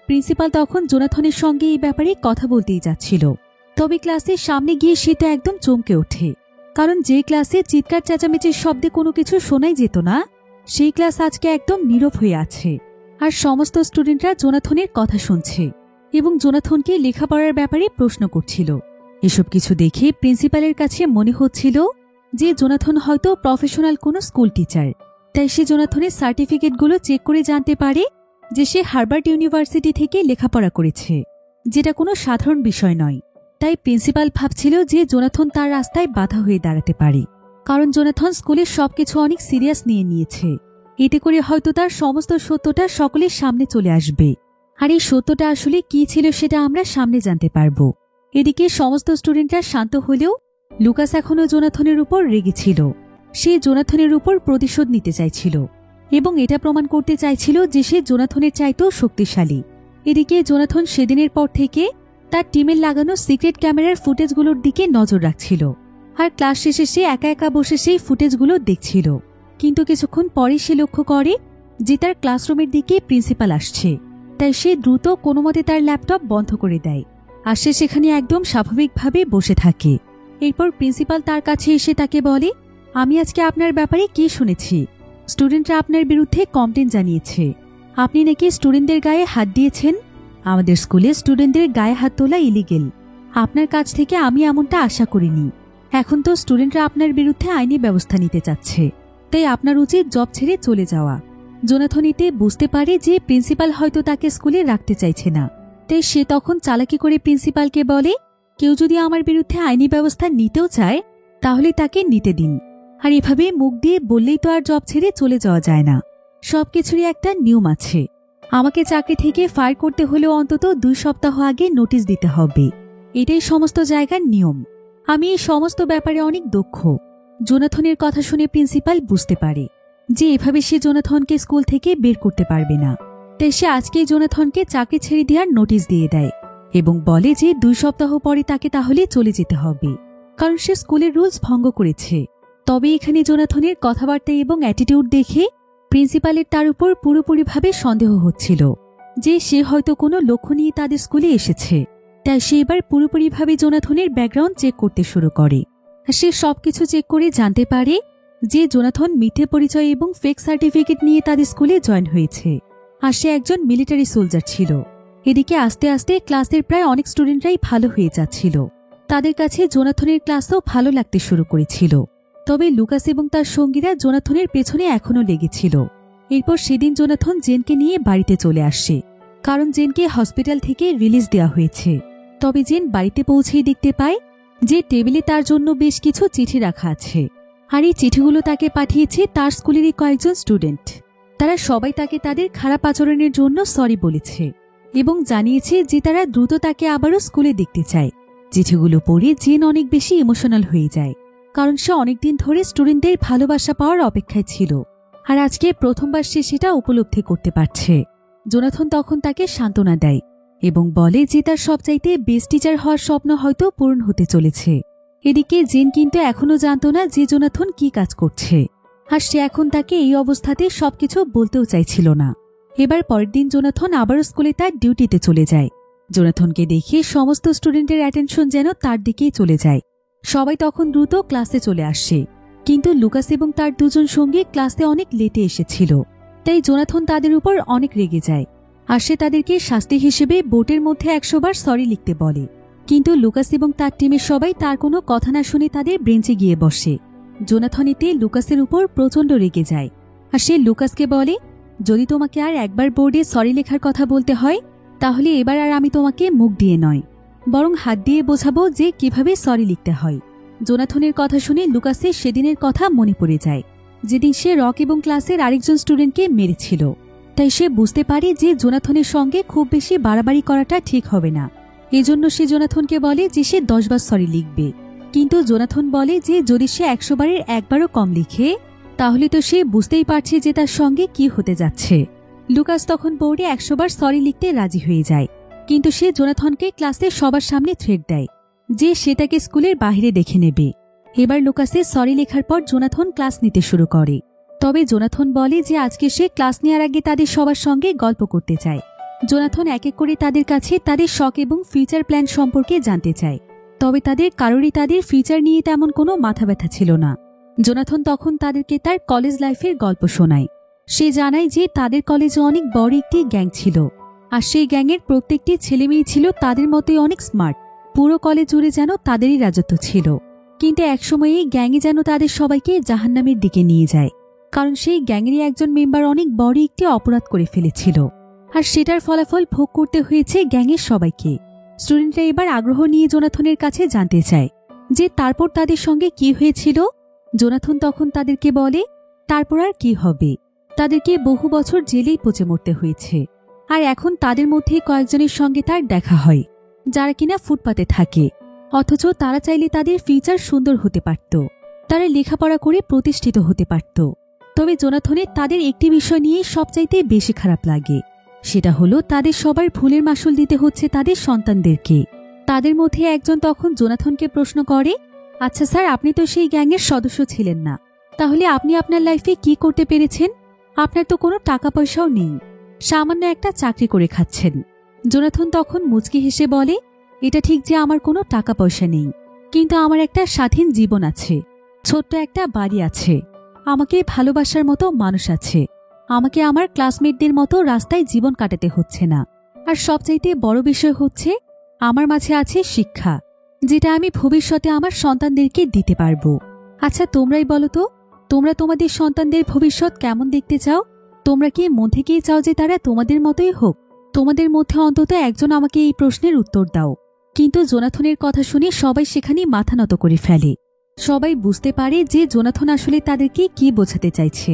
A: প্রিন্সিপাল তখন জোনাথনের সঙ্গে এই ব্যাপারে কথা বলতেই যাচ্ছিল। তবে ক্লাসের সামনে গিয়ে সে তো একদম চমকে ওঠে, কারণ যে ক্লাসে চিৎকার চেঁচামেচির শব্দে কোনো কিছু শোনাই যেত না সেই ক্লাস আজকে একদম নীরব হয়ে আছে। আর সমস্ত স্টুডেন্টরা জোনাথনের কথা শুনছে এবং জোনাথনকে লেখাপড়ার ব্যাপারে প্রশ্ন করছিল। এসব কিছু দেখে প্রিন্সিপালের কাছে মনে হচ্ছিল যে জোনাথন হয়তো প্রফেশনাল কোনো স্কুল টিচার। তাই সে জোনাথনের সার্টিফিকেটগুলো চেক করে জানতে পারে যে সে হার্ভার্ড ইউনিভার্সিটি থেকে লেখাপড়া করেছে, যেটা কোনো সাধারণ বিষয় নয়। তাই প্রিন্সিপাল ভাবছিল যে জোনাথন তার রাস্তায় বাধা হয়ে দাঁড়াতে পারে, কারণ জোনাথন স্কুলের সবকিছু অনেক সিরিয়াস নিয়ে নিয়েছে। এতে করে হয়তো তার সমস্ত সত্যটা সকলের সামনে চলে আসবে। আর এই সত্যটা আসলে কি ছিল সেটা আমরা সামনে জানতে পারবো। এদিকে সমস্ত স্টুডেন্টরা শান্ত হলেও লুকাস এখনও জোনাথনের উপর রেগেছিল। সে জোনাথনের উপর প্রতিশোধ নিতে চাইছিল এবং এটা প্রমাণ করতে চাইছিল যে সে জোনাথনের চাইতেও শক্তিশালী। এদিকে জোনাথন সেদিনের পর থেকে তার টিমের লাগানো সিক্রেট ক্যামেরার ফুটেজগুলোর দিকে নজর রাখছিল। আর ক্লাস শেষে সে একা একা বসে সেই ফুটেজগুলো দেখছিল। কিন্তু কিছুক্ষণ পরে সে লক্ষ্য করে যে তার ক্লাসরুমের দিকে প্রিন্সিপাল আসছে। তাই সে দ্রুত কোনোমতে তার ল্যাপটপ বন্ধ করে দেয় আর সে সেখানে একদম স্বাভাবিকভাবে বসে থাকে। এরপর প্রিন্সিপাল তার কাছে এসে তাকে বলে, আমি আজকে আপনার ব্যাপারে কি শুনেছি, স্টুডেন্টরা আপনার বিরুদ্ধে কমপ্লেন জানিয়েছে। আপনি নাকি স্টুডেন্টদের গায়ে হাত দিয়েছেন। আমাদের স্কুলে স্টুডেন্টদের গায়ে হাত তোলা ইলিগেল। আপনার কাছ থেকে আমি এমনটা আশা করিনি। এখন তো স্টুডেন্টরা আপনার বিরুদ্ধে আইনি ব্যবস্থা নিতে চাচ্ছে, তাই আপনার উচিত জব ছেড়ে চলে যাওয়া। জোনাথন এতে বুঝতে পারে যে প্রিন্সিপাল হয়তো তাকে স্কুলে রাখতে চাইছে না। তাই সে তখন চালাকি করে প্রিন্সিপালকে বলে, কেউ যদি আমার বিরুদ্ধে আইনি ব্যবস্থা নিতেও চায় তাহলে তাকে নিতে দিন। আর এভাবে মুখ দিয়ে বললেই তো আর জব ছেড়ে চলে যাওয়া যায় না। সবকিছুরই একটা নিয়ম আছে। আমাকে চাকরি থেকে ফায়ার করতে হলেও অন্তত 2 সপ্তাহ আগে নোটিশ দিতে হবে। এটাই সমস্ত জায়গার নিয়ম। আমি এই সমস্ত ব্যাপারে অনেক দক্ষ। জোনাথনের কথা শুনে প্রিন্সিপাল বুঝতে পারে যে এভাবে সে জোনাথনকে স্কুল থেকে বের করতে পারবে না। তাই সে আজকেই জোনাথনকে চাকরি ছেড়ে দেওয়ার নোটিশ দিয়ে দেয় এবং বলে যে 2 সপ্তাহ পরে তাকে তাহলে চলে যেতে হবে, কারণ সে স্কুলের রুলস ভঙ্গ করেছে। তবে এখানে জোনাথনের কথাবার্তা এবং অ্যাটিটিউড দেখে প্রিন্সিপালের তার উপর পুরোপুরিভাবে সন্দেহ হচ্ছিল যে সে হয়তো কোনো লক্ষ্য নিয়ে তাদের স্কুলে এসেছে। তাই সে এবার পুরোপুরিভাবে জোনাথনের ব্যাকগ্রাউন্ড চেক করতে শুরু করে। সে সবকিছু চেক করে জানতে পারে যে জোনাথন মিথ্যে পরিচয় এবং ফেক সার্টিফিকেট নিয়ে তাদের স্কুলে জয়েন হয়েছে। আর সে একজন মিলিটারি সোলজার ছিল। এদিকে আস্তে আস্তে ক্লাসের প্রায় অনেক স্টুডেন্টরাই ভালো হয়ে যাচ্ছিল। তাদের কাছে জোনাথনের ক্লাসও ভালো লাগতে শুরু করেছিল। তবে লুকাস এবং তার সঙ্গীরা জোনাথনের পেছনে এখনও লেগেছিল। এরপর সেদিন জোনাথন জেনকে নিয়ে বাড়িতে চলে আসে, কারণ জেনকে হসপিটাল থেকে রিলিজ দেওয়া হয়েছে। তবে জেন বাড়িতে পৌঁছেই দেখতে পায় যে টেবিলে তার জন্য বেশ কিছু চিঠি রাখা আছে। আর এই চিঠিগুলো তাকে পাঠিয়েছে তার স্কুলেরই কয়েকজন স্টুডেন্ট। তারা সবাই তাকে তাদের খারাপ আচরণের জন্য সরি বলেছে এবং জানিয়েছে যে তারা দ্রুত তাকে আবারও স্কুলে দেখতে চায়। চিঠিগুলো পড়ে জেন অনেক বেশি ইমোশনাল হয়ে যায়, কারণ সে অনেকদিন ধরে স্টুডেন্টদের ভালোবাসা পাওয়ার অপেক্ষায় ছিল। আর আজকে প্রথমবার সে সেটা উপলব্ধি করতে পারছে। জোনাথন তখন তাকে সান্ত্বনা দেয় এবং বলে যে তার সবচাইতে বেস্ট টিচার হওয়ার স্বপ্ন হয়তো পূরণ হতে চলেছে। এদিকে জেন কিন্তু এখনো জানত না যে জোনাথন কি কাজ করছে, আর সে এখন তাকে এই অবস্থাতে সবকিছু বলতেও চাইছিল না। এবার পরের দিন জোনাথন আবারও স্কুলে তার ডিউটিতে চলে যায়। জোনাথনকে দেখে সমস্ত স্টুডেন্টের অ্যাটেনশন যেন তার দিকেই চলে যায়। সবাই তখন দ্রুত ক্লাসে চলে আসে, কিন্তু লুকাস এবং তার দুজন সঙ্গী ক্লাসে অনেক লেটে এসেছিল। তাই জোনাথন তাদের উপর অনেক রেগে যায় আর সে তাদেরকে শাস্তি হিসেবে বোর্ডের মধ্যে 100 বার সরি লিখতে বলে। কিন্তু লুকাস এবং তার টিমের সবাই তার কোনো কথা না শুনে তাদের বেঞ্চে গিয়ে বসে। জোনাথন এতে লুকাসের উপর প্রচণ্ড রেগে যায় আর সে লুকাসকে বলে, যদি তোমাকে আর একবার বোর্ডে সরি লেখার কথা বলতে হয় তাহলে এবার আর আমি তোমাকে মুখ দিয়ে নয়, বরং হাত দিয়ে বোঝাবো যে কিভাবে সরি লিখতে হয়। জোনাথনের কথা শুনে লুকাসের সেদিনের কথা মনে পড়ে যায়। যেদিন সে রক এবং ক্লাসের আরেকজন স্টুডেন্টকে মেরেছিল। তাই সে বুঝতে পারে যে জোনাথনের সঙ্গে খুব বেশি বাড়াবাড়ি করাটা ঠিক হবে না। এজন্য সে জোনাথনকে বলে যে সে 10 বার সরি লিখবে। কিন্তু জোনাথন বলে যে যদি সে 100 বারের একবারও কম লিখে তাহলে তো সে বুঝতেই পারছে যে তার সঙ্গে কি হতে যাচ্ছে। লুকাস তখন বোর্ডে 100 বার সরি লিখতে রাজি হয়ে যায়, কিন্তু সে জোনাথনকে ক্লাসে সবার সামনে থ্রেট দেয় যে সে তাকে স্কুলের বাইরে দেখে নেবে। এবার লুকাসের সরি লেখার পর জোনাথন ক্লাস নিতে শুরু করে। তবে জোনাথন বলে যে আজকে সে ক্লাস নেওয়ার আগে তাদের সবার সঙ্গে গল্প করতে চায়। জোনাথন এক এক করে তাদের কাছে তাদের শখ এবং ফিউচার প্ল্যান সম্পর্কে জানতে চায়। তবে তাদের কারোরই তাদের ফিউচার নিয়ে তেমন কোনো মাথা ব্যথা ছিল না। জোনাথন তখন তাদেরকে তার কলেজ লাইফের গল্প শোনায়। সে জানায় যে তাদের কলেজে অনেক বড় একটি গ্যাং ছিল, আর সেই গ্যাংয়ের প্রত্যেকটি ছেলেমেয়ে ছিল তাদের মতোই অনেক স্মার্ট। পুরো কলেজ জুড়ে যেন তাদেরই রাজত্ব ছিল। কিন্তু একসময়ে এই গ্যাংই যেন তাদের সবাইকে জাহান্নামের দিকে নিয়ে যায়, কারণ সেই গ্যাংয়েরই একজন মেম্বার অনেক বড় একটি অপরাধ করে ফেলেছিল, আর সেটার ফলাফল ভোগ করতে হয়েছে গ্যাংয়ের সবাইকে। স্টুডেন্টরা এবার আগ্রহ নিয়ে জোনাথনের কাছে জানতে চায় যে তারপর তাদের সঙ্গে কি হয়েছিল। জোনাথন তখন তাদেরকে বলে তারপর আর কি হবে, তাদেরকে বহু বছর জেলেই পচে মরতে হয়েছে। আর এখন তাদের মধ্যে কয়েকজনের সঙ্গে তার দেখা হয় যারা কিনা ফুটপাতে থাকে, অথচ তারা চাইলে তাদের ফিউচার সুন্দর হতে পারত, তারা লেখাপড়া করে প্রতিষ্ঠিত হতে পারত। তবে জোনাথনের তাদের একটি বিষয় নিয়ে সবচাইতে বেশি খারাপ লাগে, সেটা হলো তাদের সবার ভুলের মাসুল দিতে হচ্ছে তাদের সন্তানদেরকে। তাদের মধ্যে একজন তখন জোনাথনকে প্রশ্ন করে, আচ্ছা স্যার, আপনি তো সেই গ্যাংয়ের সদস্য ছিলেন না, তাহলে আপনি আপনার লাইফে কি করতে পেরেছেন? আপনার তো কোনো টাকা পয়সাও নেই, সামান্য একটা চাকরি করে খাচ্ছেন। জোনাথন তখন মুচকি হেসে বলে, এটা ঠিক যে আমার কোনো টাকা পয়সা নেই, কিন্তু আমার একটা স্বাধীন জীবন আছে, ছোট্ট একটা বাড়ি আছে, আমাকে ভালোবাসার মতো মানুষ আছে, আমাকে আমার ক্লাসমেটদের মতো রাস্তায় জীবন কাটাতে হচ্ছে না। আর সবচাইতে বড় বিষয় হচ্ছে আমার মাঝে আছে শিক্ষা, যেটা আমি ভবিষ্যতে আমার সন্তানদেরকে দিতে পারবো। আচ্ছা তোমরাই বলো তো, তোমরা তোমাদের সন্তানদের ভবিষ্যৎ কেমন দেখতে চাও? তোমরা কি মন থেকেই চাও যে তারা তোমাদের মতোই হোক? তোমাদের মধ্যে অন্তত একজন আমাকে এই প্রশ্নের উত্তর দাও। কিন্তু জোনাথনের কথা শুনে সবাই সেখানে মাথা নত করে ফেলে। সবাই বুঝতে পারে যে জোনাথন আসলে তাদেরকে কি বোঝাতে চাইছে।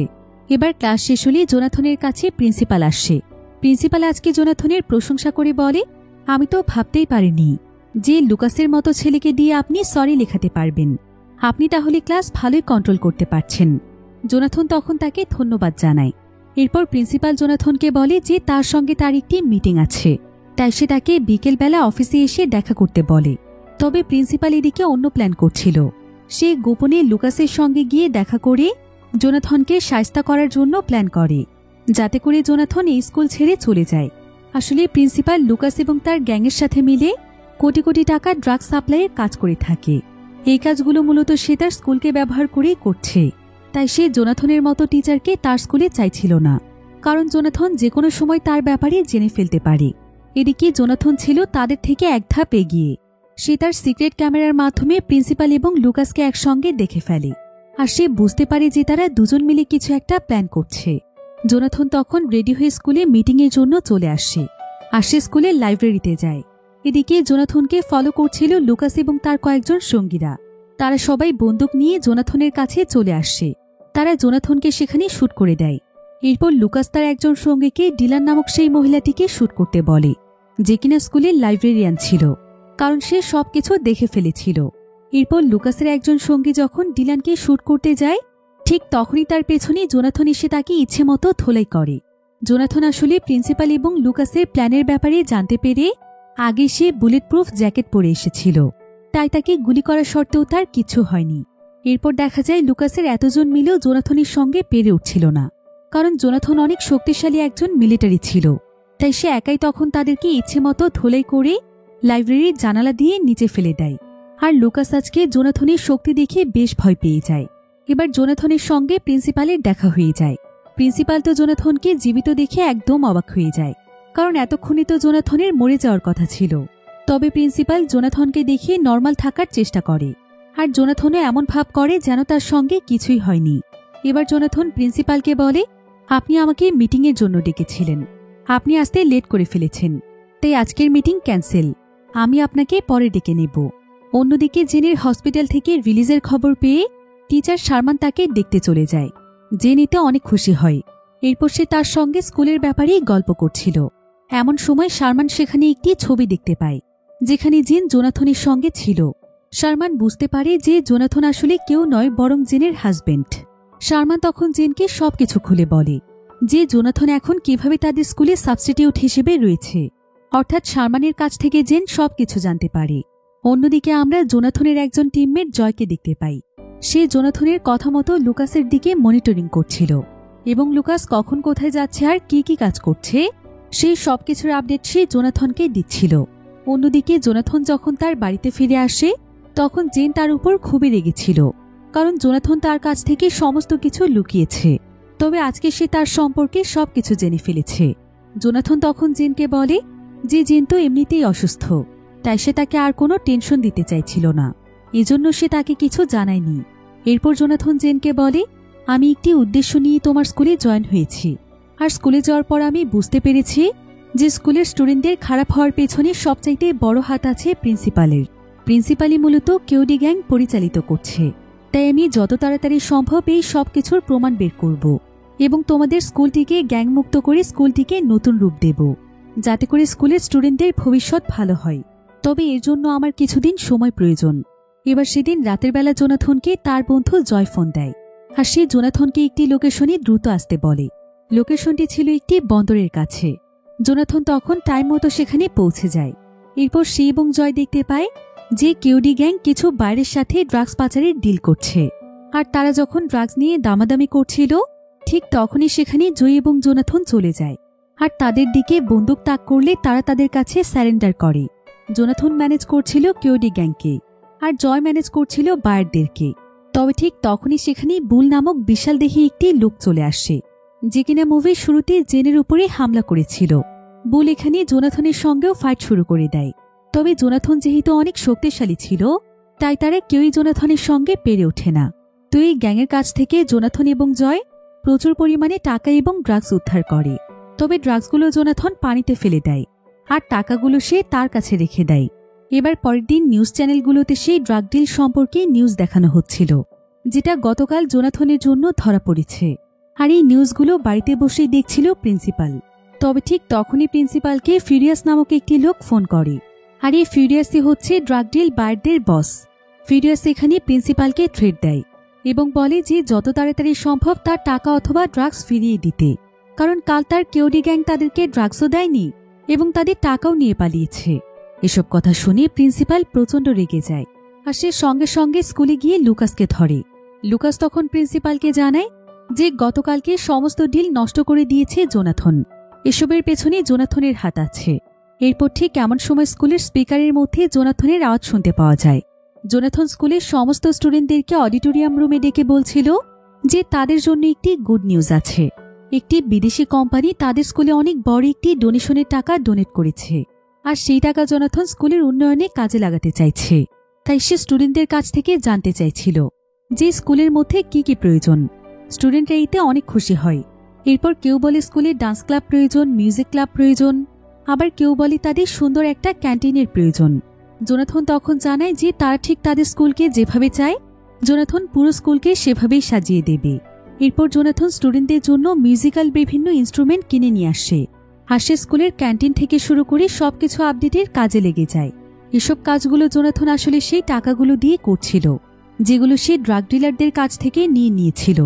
A: এবার ক্লাস শেষ হলে জোনাথনের কাছে প্রিন্সিপাল আসে। প্রিন্সিপাল আজকে জোনাথনের প্রশংসা করে বলে, আমি তো ভাবতেই পারিনি যে লুকাসের মতো ছেলেকে দিয়ে আপনি সরি লেখাতে পারবেন। আপনি তাহলে ক্লাস ভালোই কন্ট্রোল করতে পারছেন। জোনাথন তখন তাকে ধন্যবাদ জানায়। এরপর প্রিন্সিপাল জোনাথনকে বলে যে তার সঙ্গে তার একটি মিটিং আছে, তাই সে তাকে বিকেলবেলা অফিসে এসে দেখা করতে বলে। তবে প্রিন্সিপাল এদিকে অন্য প্ল্যান করছিল। সে গোপনে লুকাসের সঙ্গে গিয়ে দেখা করে জোনাথনকে শায়েস্তা করার জন্য প্ল্যান করে, যাতে করে জোনাথন এই স্কুল ছেড়ে চলে যায়। আসলে প্রিন্সিপাল লুকাস এবং তার গ্যাংয়ের সাথে মিলে কোটি কোটি টাকা ড্রাগ সাপ্লাইয়ের কাজ করে থাকে। এই কাজগুলো মূলত সে তার স্কুলকে ব্যবহার করেই করছে। তাই সে জোনাথনের মতো টিচারকে তার স্কুলে চাইছিল না, কারণ জোনাথন যে কোনো সময় তার ব্যাপারে জেনে ফেলতে পারে। এদিকে জোনাথন ছিল তাদের থেকে এক ধাপ এগিয়ে। সে তার সিক্রেট ক্যামেরার মাধ্যমে প্রিন্সিপাল এবং লুকাসকে একসঙ্গে দেখে ফেলে, আর সে বুঝতে পারে যে তারা দুজন মিলে কিছু একটা প্ল্যান করছে। জোনাথন তখন রেডি হয়ে স্কুলে মিটিংয়ের জন্য চলে আসে, আর সে স্কুলের লাইব্রেরিতে যায়। এদিকে জোনাথনকে ফলো করছিল লুকাস এবং তার কয়েকজন সঙ্গীরা। তারা সবাই বন্দুক নিয়ে জোনাথনের কাছে চলে আসে। তারা জোনাথনকে সেখানে শুট করে দেয়। এরপর লুকাস তার একজন সঙ্গীকে ডিলান নামক সেই মহিলাটিকে শুট করতে বলে, যে কিনা স্কুলের লাইব্রেরিয়ান ছিল, কারণ সে সবকিছু দেখে ফেলেছিল। এরপর লুকাসের একজন সঙ্গী যখন ডিলানকে শুট করতে যায়, ঠিক তখনই তার পেছনে জোনাথন এসে তাকে ইচ্ছে মতো ধোলাই করে। জোনাথন আসলে প্রিন্সিপাল এবং লুকাসের প্ল্যানের ব্যাপারে জানতে পেরে আগে সে বুলেট প্রুফ জ্যাকেট পরে এসেছিল, তাই তাকে গুলি করা সত্ত্বেও তার কিছু হয়নি। এরপর দেখা যায় লুকাসের এতজন মিলেও জোনাথনের সঙ্গে পেরে উঠছিল না, কারণ জোনাথন অনেক শক্তিশালী একজন মিলিটারি ছিল। তাই সে একাই তখন তাদেরকে ইচ্ছে মতো ধোলাই করে লাইব্রেরির জানালা দিয়ে নিচে ফেলে দেয়। আর লুকাস আজকে জোনাথনের শক্তি দেখে বেশ ভয় পেয়ে যায়। এবার জোনাথনের সঙ্গে প্রিন্সিপালের দেখা হয়ে যায়। প্রিন্সিপাল তো জোনাথনকে জীবিত দেখে একদম অবাক হয়ে যায়, কারণ এতক্ষণে তো জোনাথনের মরে যাওয়ার কথা ছিল। তবে প্রিন্সিপাল জোনাথনকে দেখে নর্মাল থাকার চেষ্টা করে, আর জোনাথনও এমন ভাব করে যেন তার সঙ্গে কিছুই হয়নি। এবার জোনাথন প্রিন্সিপালকে বলে, আপনি আমাকে মিটিংয়ের জন্য ডেকেছিলেন, আপনি আসতে লেট করে ফেলেছেন, তাই আজকের মিটিং ক্যান্সেল, আমি আপনাকে পরে ডেকে নেব। অন্যদিকে জেনের হসপিটাল থেকে রিলিজের খবর পেয়ে টিচার শারমান তাকে দেখতে চলে যায়। জেন এতে অনেক খুশি হয়। এরপর সে তার সঙ্গে স্কুলের ব্যাপারেই গল্প করছিল। এমন সময় শারমান সেখানে একটি ছবি দেখতে পায়, যেখানে জেন জোনাথনের সঙ্গে ছিল। শারমান বুঝতে পারে যে জোনাথন আসলে কেউ নয়, বরং জেনের হাজবেন্ড। শারমান তখন জেনকে সবকিছু খুলে বলে যে জোনাথন এখন কিভাবে তাদের স্কুলে সাবস্টিটিউট হিসেবে রয়েছে, অর্থাৎ শারমানের কাছ থেকে জেন সবকিছু জানতে পারে। অন্যদিকে আমরা জোনাথনের একজন টিমমেট জয়কে দেখতে পাই। সে জোনাথনের কথা মতো লুকাসের দিকে মনিটরিং করছিল এবং লুকাস কখন কোথায় যাচ্ছে আর কি কি কাজ করছে সেই সবকিছুর আপডেট সে জোনাথনকে দিচ্ছিল। অন্যদিকে জোনাথন যখন তার বাড়িতে ফিরে আসে তখন জেন তার উপর খুবই রেগেছিল, কারণ জোনাথন তার কাছ থেকে সমস্ত কিছু লুকিয়েছে। তবে আজকে সে তার সম্পর্কে সবকিছু জেনে ফেলেছে। জোনাথন তখন জেনকে বলে যে জেন তো এমনিতেই অসুস্থ, তাই সে তাকে আর কোনো টেনশন দিতে চাইছিল না, এজন্য সে তাকে কিছু জানায়নি। এরপর জোনাথন জেনকে বলে, আমি একটি উদ্দেশ্য নিয়ে তোমার স্কুলে জয়েন হয়েছি, আর স্কুলে যাওয়ার পর আমি বুঝতে পেরেছি যে স্কুলের স্টুডেন্টদের খারাপ হওয়ার পেছনে সবচাইতে বড় হাত আছে প্রিন্সিপালের। প্রিন্সিপালই মূলত কেওডি গ্যাং পরিচালিত করছে। তাই আমি যত তাড়াতাড়ি সম্ভব এই সবকিছুর প্রমাণ বের করব এবং তোমাদের স্কুলটিকে গ্যাংমুক্ত করে স্কুলটিকে নতুন রূপ দেব, যাতে করে স্কুলের স্টুডেন্টদের ভবিষ্যৎ ভালো হয়। তবে এর জন্য আমার কিছুদিন সময় প্রয়োজন। এবার সেদিন রাতের বেলা জোনাথনকে তার বন্ধু জয় ফোন দেয়, আর সে জোনাথনকে একটি লোকেশনে দ্রুত আসতে বলে। লোকেশনটি ছিল একটি বন্দরের কাছে। জোনাথন তখন টাইম মতো সেখানে পৌঁছে যায়। এরপর সে এবং জয় দেখতে পায় যে কেওডি গ্যাং কিছু বাইরের সাথে ড্রাগস পাচারের ডিল করছে, আর তারা যখন ড্রাগস নিয়ে দামাদামি করছিল ঠিক তখনই সেখানে জয় এবং জোনাথন চলে যায়, আর তাদের দিকে বন্দুক তাক করলে তারা তাদের কাছে স্যারেন্ডার করে। জোনাথন ম্যানেজ করছিল কেওডি গ্যাংকে, আর জয় ম্যানেজ করছিল বায়ারদেরকে। তবে ঠিক তখনই সেখানে বুল নামক বিশাল দেহী একটি লোক চলে আসে, যে কিনা মুভির শুরুতে জেনের উপরে হামলা করেছিল। বুল এখানে জোনাথনের সঙ্গেও ফাইট শুরু করে দেয়। তবে জোনাথন যেহেতু অনেক শক্তিশালী ছিল, তাই তারা কেউই জোনাথনের সঙ্গে পেরে ওঠে না। তো এই গ্যাংয়ের কাছ থেকে জোনাথন এবং জয় প্রচুর পরিমাণে টাকা এবং ড্রাগস উদ্ধার করে। তবে ড্রাগসগুলো জোনাথন পানিতে ফেলে দেয়, আর টাকাগুলো সে তার কাছে রেখে দেয়। এবার পরের দিন নিউজ চ্যানেলগুলোতে সেই ড্রাগ ডিল সম্পর্কে নিউজ দেখানো হচ্ছিল, যেটা গতকাল জোনাথনের জন্য ধরা পড়েছে। আর এই নিউজগুলো বাড়িতে বসেই দেখছিল প্রিন্সিপাল। তবে ঠিক তখনই প্রিন্সিপালকে ফিউরিয়াস নামক একটি লোক ফোন করে, আর এই ফিউরিয়াসই হচ্ছে ড্রাগ ডিল বায়ারদের বস। ফিউরিয়াস এখানে প্রিন্সিপালকে থ্রেট দেয় এবং বলে যে যত তাড়াতাড়ি সম্ভব তার টাকা অথবা ড্রাগস ফিরিয়ে দিতে, কারণ কাল তার কেওডি গ্যাং তাদেরকে ড্রাগসও দেয়নি এবং তাদের টাকাও নিয়ে পালিয়েছে। এসব কথা শুনে প্রিন্সিপাল প্রচণ্ড রেগে যায়, আর সে সঙ্গে সঙ্গে স্কুলে গিয়ে লুকাসকে ধরে। লুকাস তখন প্রিন্সিপালকে জানায় যে গতকালকে সমস্ত ডিল নষ্ট করে দিয়েছে জোনাথন, এসবের পেছনে জোনাথনের হাত আছে। এরপর ঠিক এমন সময় স্কুলের স্পিকারের মধ্যে জোনাথনের আওয়াজ শুনতে পাওয়া যায়। জোনাথন স্কুলের সমস্ত স্টুডেন্টদেরকে অডিটোরিয়াম রুমে ডেকে বলছিল যে তাদের জন্য একটি গুড নিউজ আছে। একটি বিদেশি কোম্পানি তাদের স্কুলে অনেক বড় একটি ডোনেশনের টাকা ডোনেট করেছে, আর সেই টাকা জোনাথন স্কুলের উন্নয়নে কাজে লাগাতে চাইছে। তাই সে স্টুডেন্টদের কাছ থেকে জানতে চাইছিল যে স্কুলের মধ্যে কি কি প্রয়োজন। স্টুডেন্টরা এতে অনেক খুশি হয়। এরপর কেউ বলে স্কুলে ডান্স ক্লাব প্রয়োজন, মিউজিক ক্লাব প্রয়োজন, আবার কেউ বলে তাদের সুন্দর একটা ক্যান্টিনের প্রয়োজন। জোনাথন তখন জানায় যে তারা ঠিক তাদের স্কুলকে যেভাবে চায় জোনাথন পুরো স্কুলকে সেভাবেই সাজিয়ে দেবে। এরপর জোনাথন স্টুডেন্টদের জন্য মিউজিক্যাল বিভিন্ন ইনস্ট্রুমেন্ট কিনে নিয়ে আসে, আর সে স্কুলের ক্যান্টিন থেকে শুরু করে সবকিছু আপডেটের কাজে লেগে যায়। এসব কাজগুলো জোনাথন আসলে সেই টাকাগুলো দিয়ে করছিল, যেগুলো সে ড্রাগ ডিলারদের কাছ থেকে নিয়ে নিয়েছিল।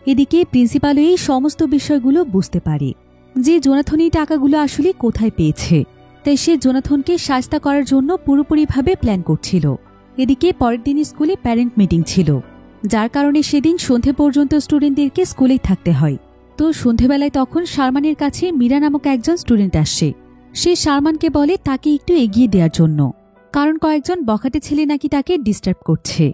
A: এদিকে প্রিন্সিপালও এই সমস্ত বিষয়গুলো বুঝতে পারে যে জোনাথন এই টাকাগুলো আসলে কোথায় পেয়েছে, তাই সে জোনাথনকে শাস্তা করার জন্য পুরোপুরিভাবে প্ল্যান করছিল। এদিকে পরের দিন স্কুলে প্যারেন্ট মিটিং ছিল, যার কারণে সেদিন সন্ধে পর্যন্ত স্টুডেন্টদেরকে স্কুলেই থাকতে হয়। তো সন্ধেবেলায় তখন শারমানের কাছে মীরা নামক একজন স্টুডেন্ট আসে। সে শারমানকে বলে তাকে একটু এগিয়ে দেওয়ার জন্য, কারণ কয়েকজন বখাটে ছেলে নাকি তাকে ডিস্টার্ব করছে।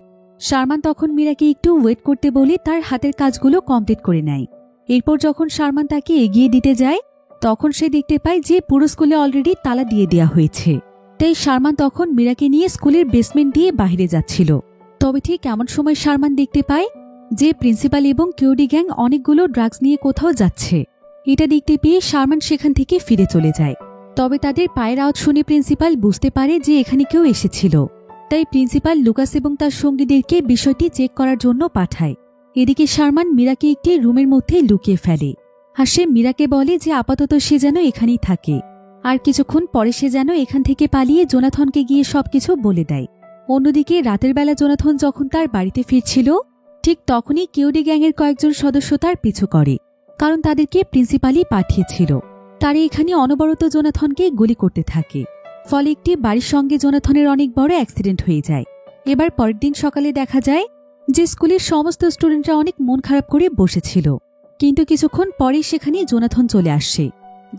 A: শারমান তখন মীরাকে একটু ওয়েট করতে বলে তার হাতের কাজগুলো কমপ্লিট করে নেয়। এরপর যখন শারমান তাকে এগিয়ে দিতে যায় তখন সে দেখতে পায় যে পুরো স্কুলে অলরেডি তালা দিয়ে দেওয়া হয়েছে। তাই শারমান তখন মীরাকে নিয়ে স্কুলের বেসমেন্ট দিয়ে বাইরে যাচ্ছিল। তবে ঠিক এমন সময় শারমান দেখতে পায় যে প্রিন্সিপাল এবং কেওডি গ্যাং অনেকগুলো ড্রাগস নিয়ে কোথাও যাচ্ছে। এটা দেখতে পেয়ে শারমান সেখান থেকে ফিরে চলে যায়। তবে তাদের পায়ের আওয়াজ শুনে প্রিন্সিপাল বুঝতে পারে যে এখানে কেউ এসেছিল। তাই প্রিন্সিপাল লুকাস এবং তার সঙ্গীদেরকে বিষয়টি চেক করার জন্য পাঠায়। এদিকে শারমান মীরাকে একটি রুমের মধ্যে লুকিয়ে ফেলে, আর সে মীরাকে বলে যে আপাতত সে যেন এখানেই থাকে, আর কিছুক্ষণ পরে সে যেন এখান থেকে পালিয়ে জোনাথনকে গিয়ে সবকিছু বলে দেয়। অন্যদিকে রাতের বেলা জোনাথন যখন তার বাড়িতে ফিরছিল, ঠিক তখনই কেওডি গ্যাংয়ের কয়েকজন সদস্য তার পিছু করে, কারণ তাদেরকে প্রিন্সিপালই পাঠিয়েছিল। তারা এখানে অনবরত জোনাথনকে গুলি করতে থাকে, ফলে একটি বাড়ির সঙ্গে জোনাথনের অনেক বড় অ্যাক্সিডেন্ট হয়ে যায়। এবার পরের দিন সকালে দেখা যায় যে স্কুলের সমস্ত স্টুডেন্টরা অনেক মন খারাপ করে বসেছিল, কিন্তু কিছুক্ষণ পরেই সেখানে জোনাথন চলে আসে।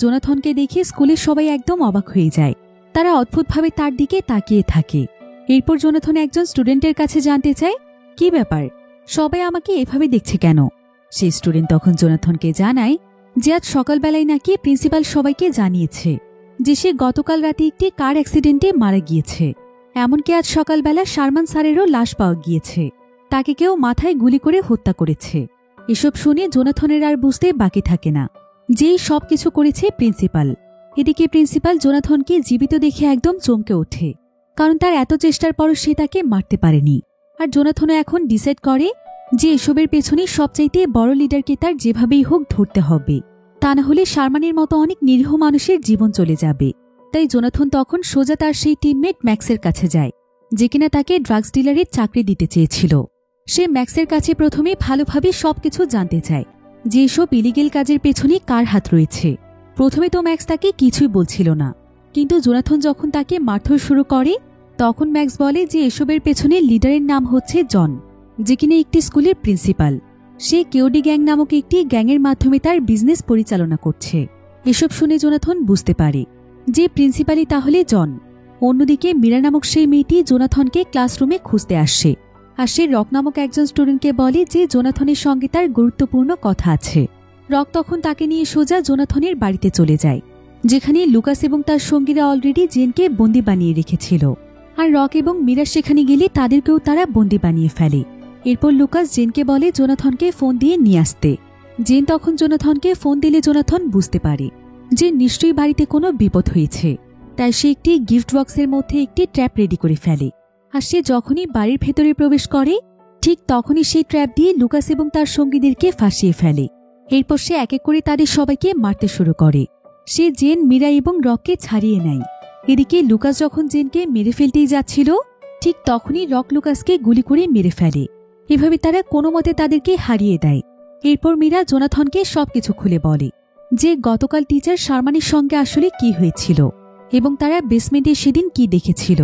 A: জোনাথনকে দেখে স্কুলের সবাই একদম অবাক হয়ে যায়, তারা অদ্ভুতভাবে তার দিকে তাকিয়ে থাকে। এরপর জোনাথন একজন স্টুডেন্টের কাছে জানতে চায়, কি ব্যাপার, সবাই আমাকে এভাবে দেখছে কেন? সেই স্টুডেন্ট তখন জোনাথনকে জানায় যে আজ সকালবেলায় নাকি প্রিন্সিপাল সবাইকে জানিয়েছে যে সে গতকাল রাতে একটি কার অ্যাক্সিডেন্টে মারা গিয়েছে। এমনকি আজ সকালবেলা শারমান স্যারেরও লাশ পাওয়া গিয়েছে, তাকে কেউ মাথায় গুলি করে হত্যা করেছে। এসব শুনে জোনাথনের আর বুঝতে বাকি থাকে না যেই সবকিছু করেছে প্রিন্সিপাল। এদিকে প্রিন্সিপাল জোনাথনকে জীবিত দেখে একদম চমকে ওঠে, কারণ তার এত চেষ্টার পরও সে তাকে মারতে পারেনি। আর জোনাথনও এখন ডিসাইড করে যে এসবের পেছনে সবচাইতে বড় লিডারকে তার যেভাবেই হোক ধরতে হবে, তা না হলে শারমানের মতো অনেক নিরীহ মানুষের জীবন চলে যাবে। তাই জোনাথন তখন সোজা তার সেই টিমমেট ম্যাক্সের কাছে যায়, যে কিনা তাকে ড্রাগস ডিলারের চাকরি দিতে চেয়েছিল। সে ম্যাক্সের কাছে প্রথমে ভালোভাবে সবকিছু জানতে চায় যে এসব ইলিগেল কাজের পেছনে কার হাত রয়েছে। প্রথমে তো ম্যাক্স তাকে কিছুই বলছিল না, কিন্তু জোনাথন যখন তাকে মারধর শুরু করে তখন ম্যাক্স বলে যে এসবের পেছনে লিডারের নাম হচ্ছে জন, যে কিনা একটি স্কুলের প্রিন্সিপাল। সে কেওডি গ্যাং নামক একটি গ্যাংয়ের মাধ্যমে তার বিজনেস পরিচালনা করছে। এসব শুনে জোনাথন বুঝতে পারে যে প্রিন্সিপালই তাহলে জন। অন্যদিকে মীরা নামক সেই মেয়েটি জোনাথনকে ক্লাসরুমে খুঁজতে আসে, আর সে রক নামক একজন স্টুডেন্টকে বলে যে জোনাথনের সঙ্গে তার গুরুত্বপূর্ণ কথা আছে। রক তখন তাকে নিয়ে সোজা জোনাথনের বাড়িতে চলে যায়, যেখানে লুকাস এবং তার সঙ্গীরা অলরেডি জেনকে বন্দী বানিয়ে রেখেছিল। আর রক এবং মীরা সেখানে গেলে তাদেরকেও তারা বন্দী বানিয়ে ফেলে। এরপর লুকাস জেনকে বলে জোনাথনকে ফোন দিয়ে নিয়ে আসতে। জেন তখন জোনাথনকে ফোন দিলে জোনাথন বুঝতে পারে যে নিশ্চয়ই বাড়িতে কোনো বিপদ হয়েছে, তাই সে একটি গিফট বক্সের মধ্যে একটি ট্র্যাপ রেডি করে ফেলে। আর সে যখনই বাড়ির ভেতরে প্রবেশ করে ঠিক তখনই সেই ট্র্যাপ দিয়ে লুকাস এবং তার সঙ্গীদেরকে ফাঁসিয়ে ফেলে। এরপর সে এক এক করে তাদের সবাইকে মারতে শুরু করে। সে জেন, মীরা এবং রককে ছাড়িয়ে নেয়। এদিকে লুকাস যখন জেনকে মেরে ফেলতেই যাচ্ছিল ঠিক তখনই রক লুকাসকে গুলি করে মেরে ফেলে। এভাবে তারা কোনো মতে তাদেরকে হারিয়ে দেয়। এরপর মীরা জোনাথনকে সবকিছু খুলে বলে যে গতকাল টিচার শারমানের সঙ্গে আসলে কি হয়েছিল এবং তারা বেসমেন্টে সেদিন কি দেখেছিল।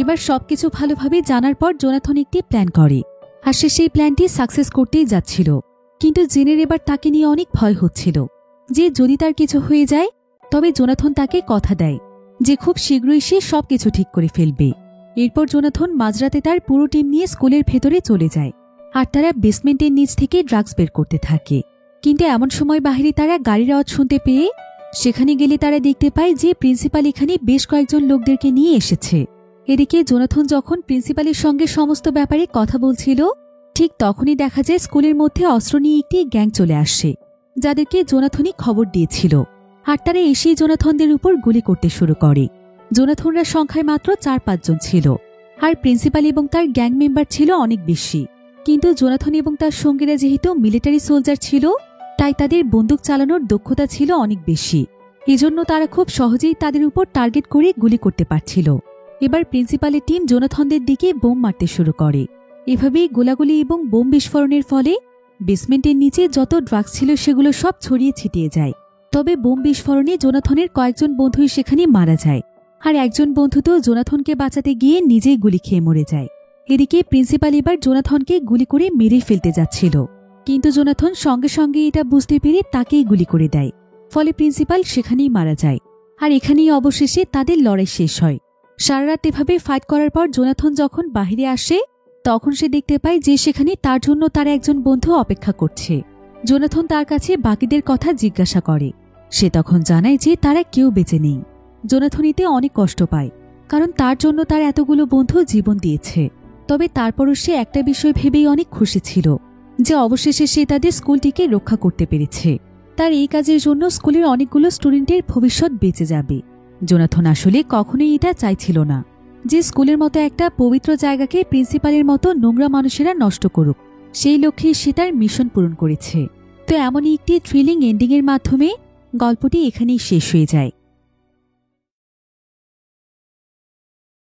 A: এবার সবকিছু ভালোভাবে জানার পর জোনাথন একটি প্ল্যান করে, আর সে সেই প্ল্যানটি সাকসেস করতেই যাচ্ছিল। কিন্তু জেনের এবার তাকে নিয়ে অনেক ভয় হচ্ছিল যে যদি তার কিছু হয়ে যায়, তবে জোনাথন তাকে কথা দেয় যে খুব শীঘ্রই সে সবকিছু ঠিক করে ফেলবে। এরপর জোনাথন মাঝরাতে তার পুরো টিম নিয়ে স্কুলের ভেতরে চলে যায়, আর তারা বেসমেন্টের নিচ থেকে ড্রাগস বের করতে থাকে। কিন্তু এমন সময় বাহিরে তারা গাড়ির আওয়াজ শুনতে পেয়ে সেখানে গেলে তারা দেখতে পায় যে প্রিন্সিপাল এখানে বেশ কয়েকজন লোকদেরকে নিয়ে এসেছে। এদিকে জোনাথন যখন প্রিন্সিপালের সঙ্গে সমস্ত ব্যাপারে কথা বলছিল ঠিক তখনই দেখা যায় স্কুলের মধ্যে অস্ত্র নিয়ে একটি গ্যাং চলে আসে, যাদেরকে জোনাথনই খবর দিয়েছিল। আর তারা এসেই জোনাথনদের উপর গুলি করতে শুরু করে। জোনাথনরা সংখ্যায় মাত্র 4-5 জন ছিল, আর প্রিন্সিপাল এবং তার গ্যাং মেম্বার ছিল অনেক বেশি। কিন্তু জোনাথন এবং তার সঙ্গীরা যেহেতু মিলিটারি সোলজার ছিল, তাই তাদের বন্দুক চালানোর দক্ষতা ছিল অনেক বেশি। এজন্য তারা খুব সহজেই তাদের উপর টার্গেট করে গুলি করতে পারছিল। এবার প্রিন্সিপালের টিম জোনাথনদের দিকে বোম মারতে শুরু করে। এভাবেই গোলাগুলি এবং বোম বিস্ফোরণের ফলে বেসমেন্টের নিচে যত ড্রাগস ছিল সেগুলো সব ছড়িয়ে ছিটিয়ে যায়। তবে বোম বিস্ফোরণে জোনাথনের কয়েকজন বন্ধুই সেখানে মারা যায়, আর একজন বন্ধু তো জোনাথনকে বাঁচাতে গিয়ে নিজেই গুলি খেয়ে মরে যায়। এদিকে প্রিন্সিপাল এবার জোনাথনকে গুলি করে মেরে ফেলতে যাচ্ছিল, কিন্তু জোনাথন সঙ্গে সঙ্গে এটা বুঝতে পেরে তাকেই গুলি করে দেয়। ফলে প্রিন্সিপাল সেখানেই মারা যায়, আর এখানেই অবশেষে তাদের লড়াই শেষ হয়। সারা রাত এভাবে ফাইট করার পর জোনাথন যখন বাহিরে আসে তখন সে দেখতে পায় যে সেখানে তার জন্য তার একজন বন্ধু অপেক্ষা করছে। জোনাথন তার কাছে বাকিদের কথা জিজ্ঞাসা করে। সে তখন জানায় যে তারা কেউ বেঁচে নেই। জোনাথন এতে অনেক কষ্ট পায়, কারণ তার জন্য তার এতগুলো বন্ধু জীবন দিয়েছে। তবে তারপরও সে একটা বিষয় ভেবেই অনেক খুশি ছিল যে অবশেষে সে তাদের স্কুলটিকে রক্ষা করতে পেরেছে। তার এই কাজের জন্য স্কুলের অনেকগুলো স্টুডেন্টের ভবিষ্যৎ বেঁচে যাবে। জোনাথন আসলে কখনোই এটা চাইছিল না যে স্কুলের মতো একটা পবিত্র জায়গাকে প্রিন্সিপালের মতো নোংরা মানুষেরা নষ্ট করুক। সেই লক্ষ্যে সে তার মিশন পূরণ করেছে। তো এমনই একটি থ্রিলিং এন্ডিংয়ের মাধ্যমে গল্পটি এখানেই শেষ হয়ে যায়।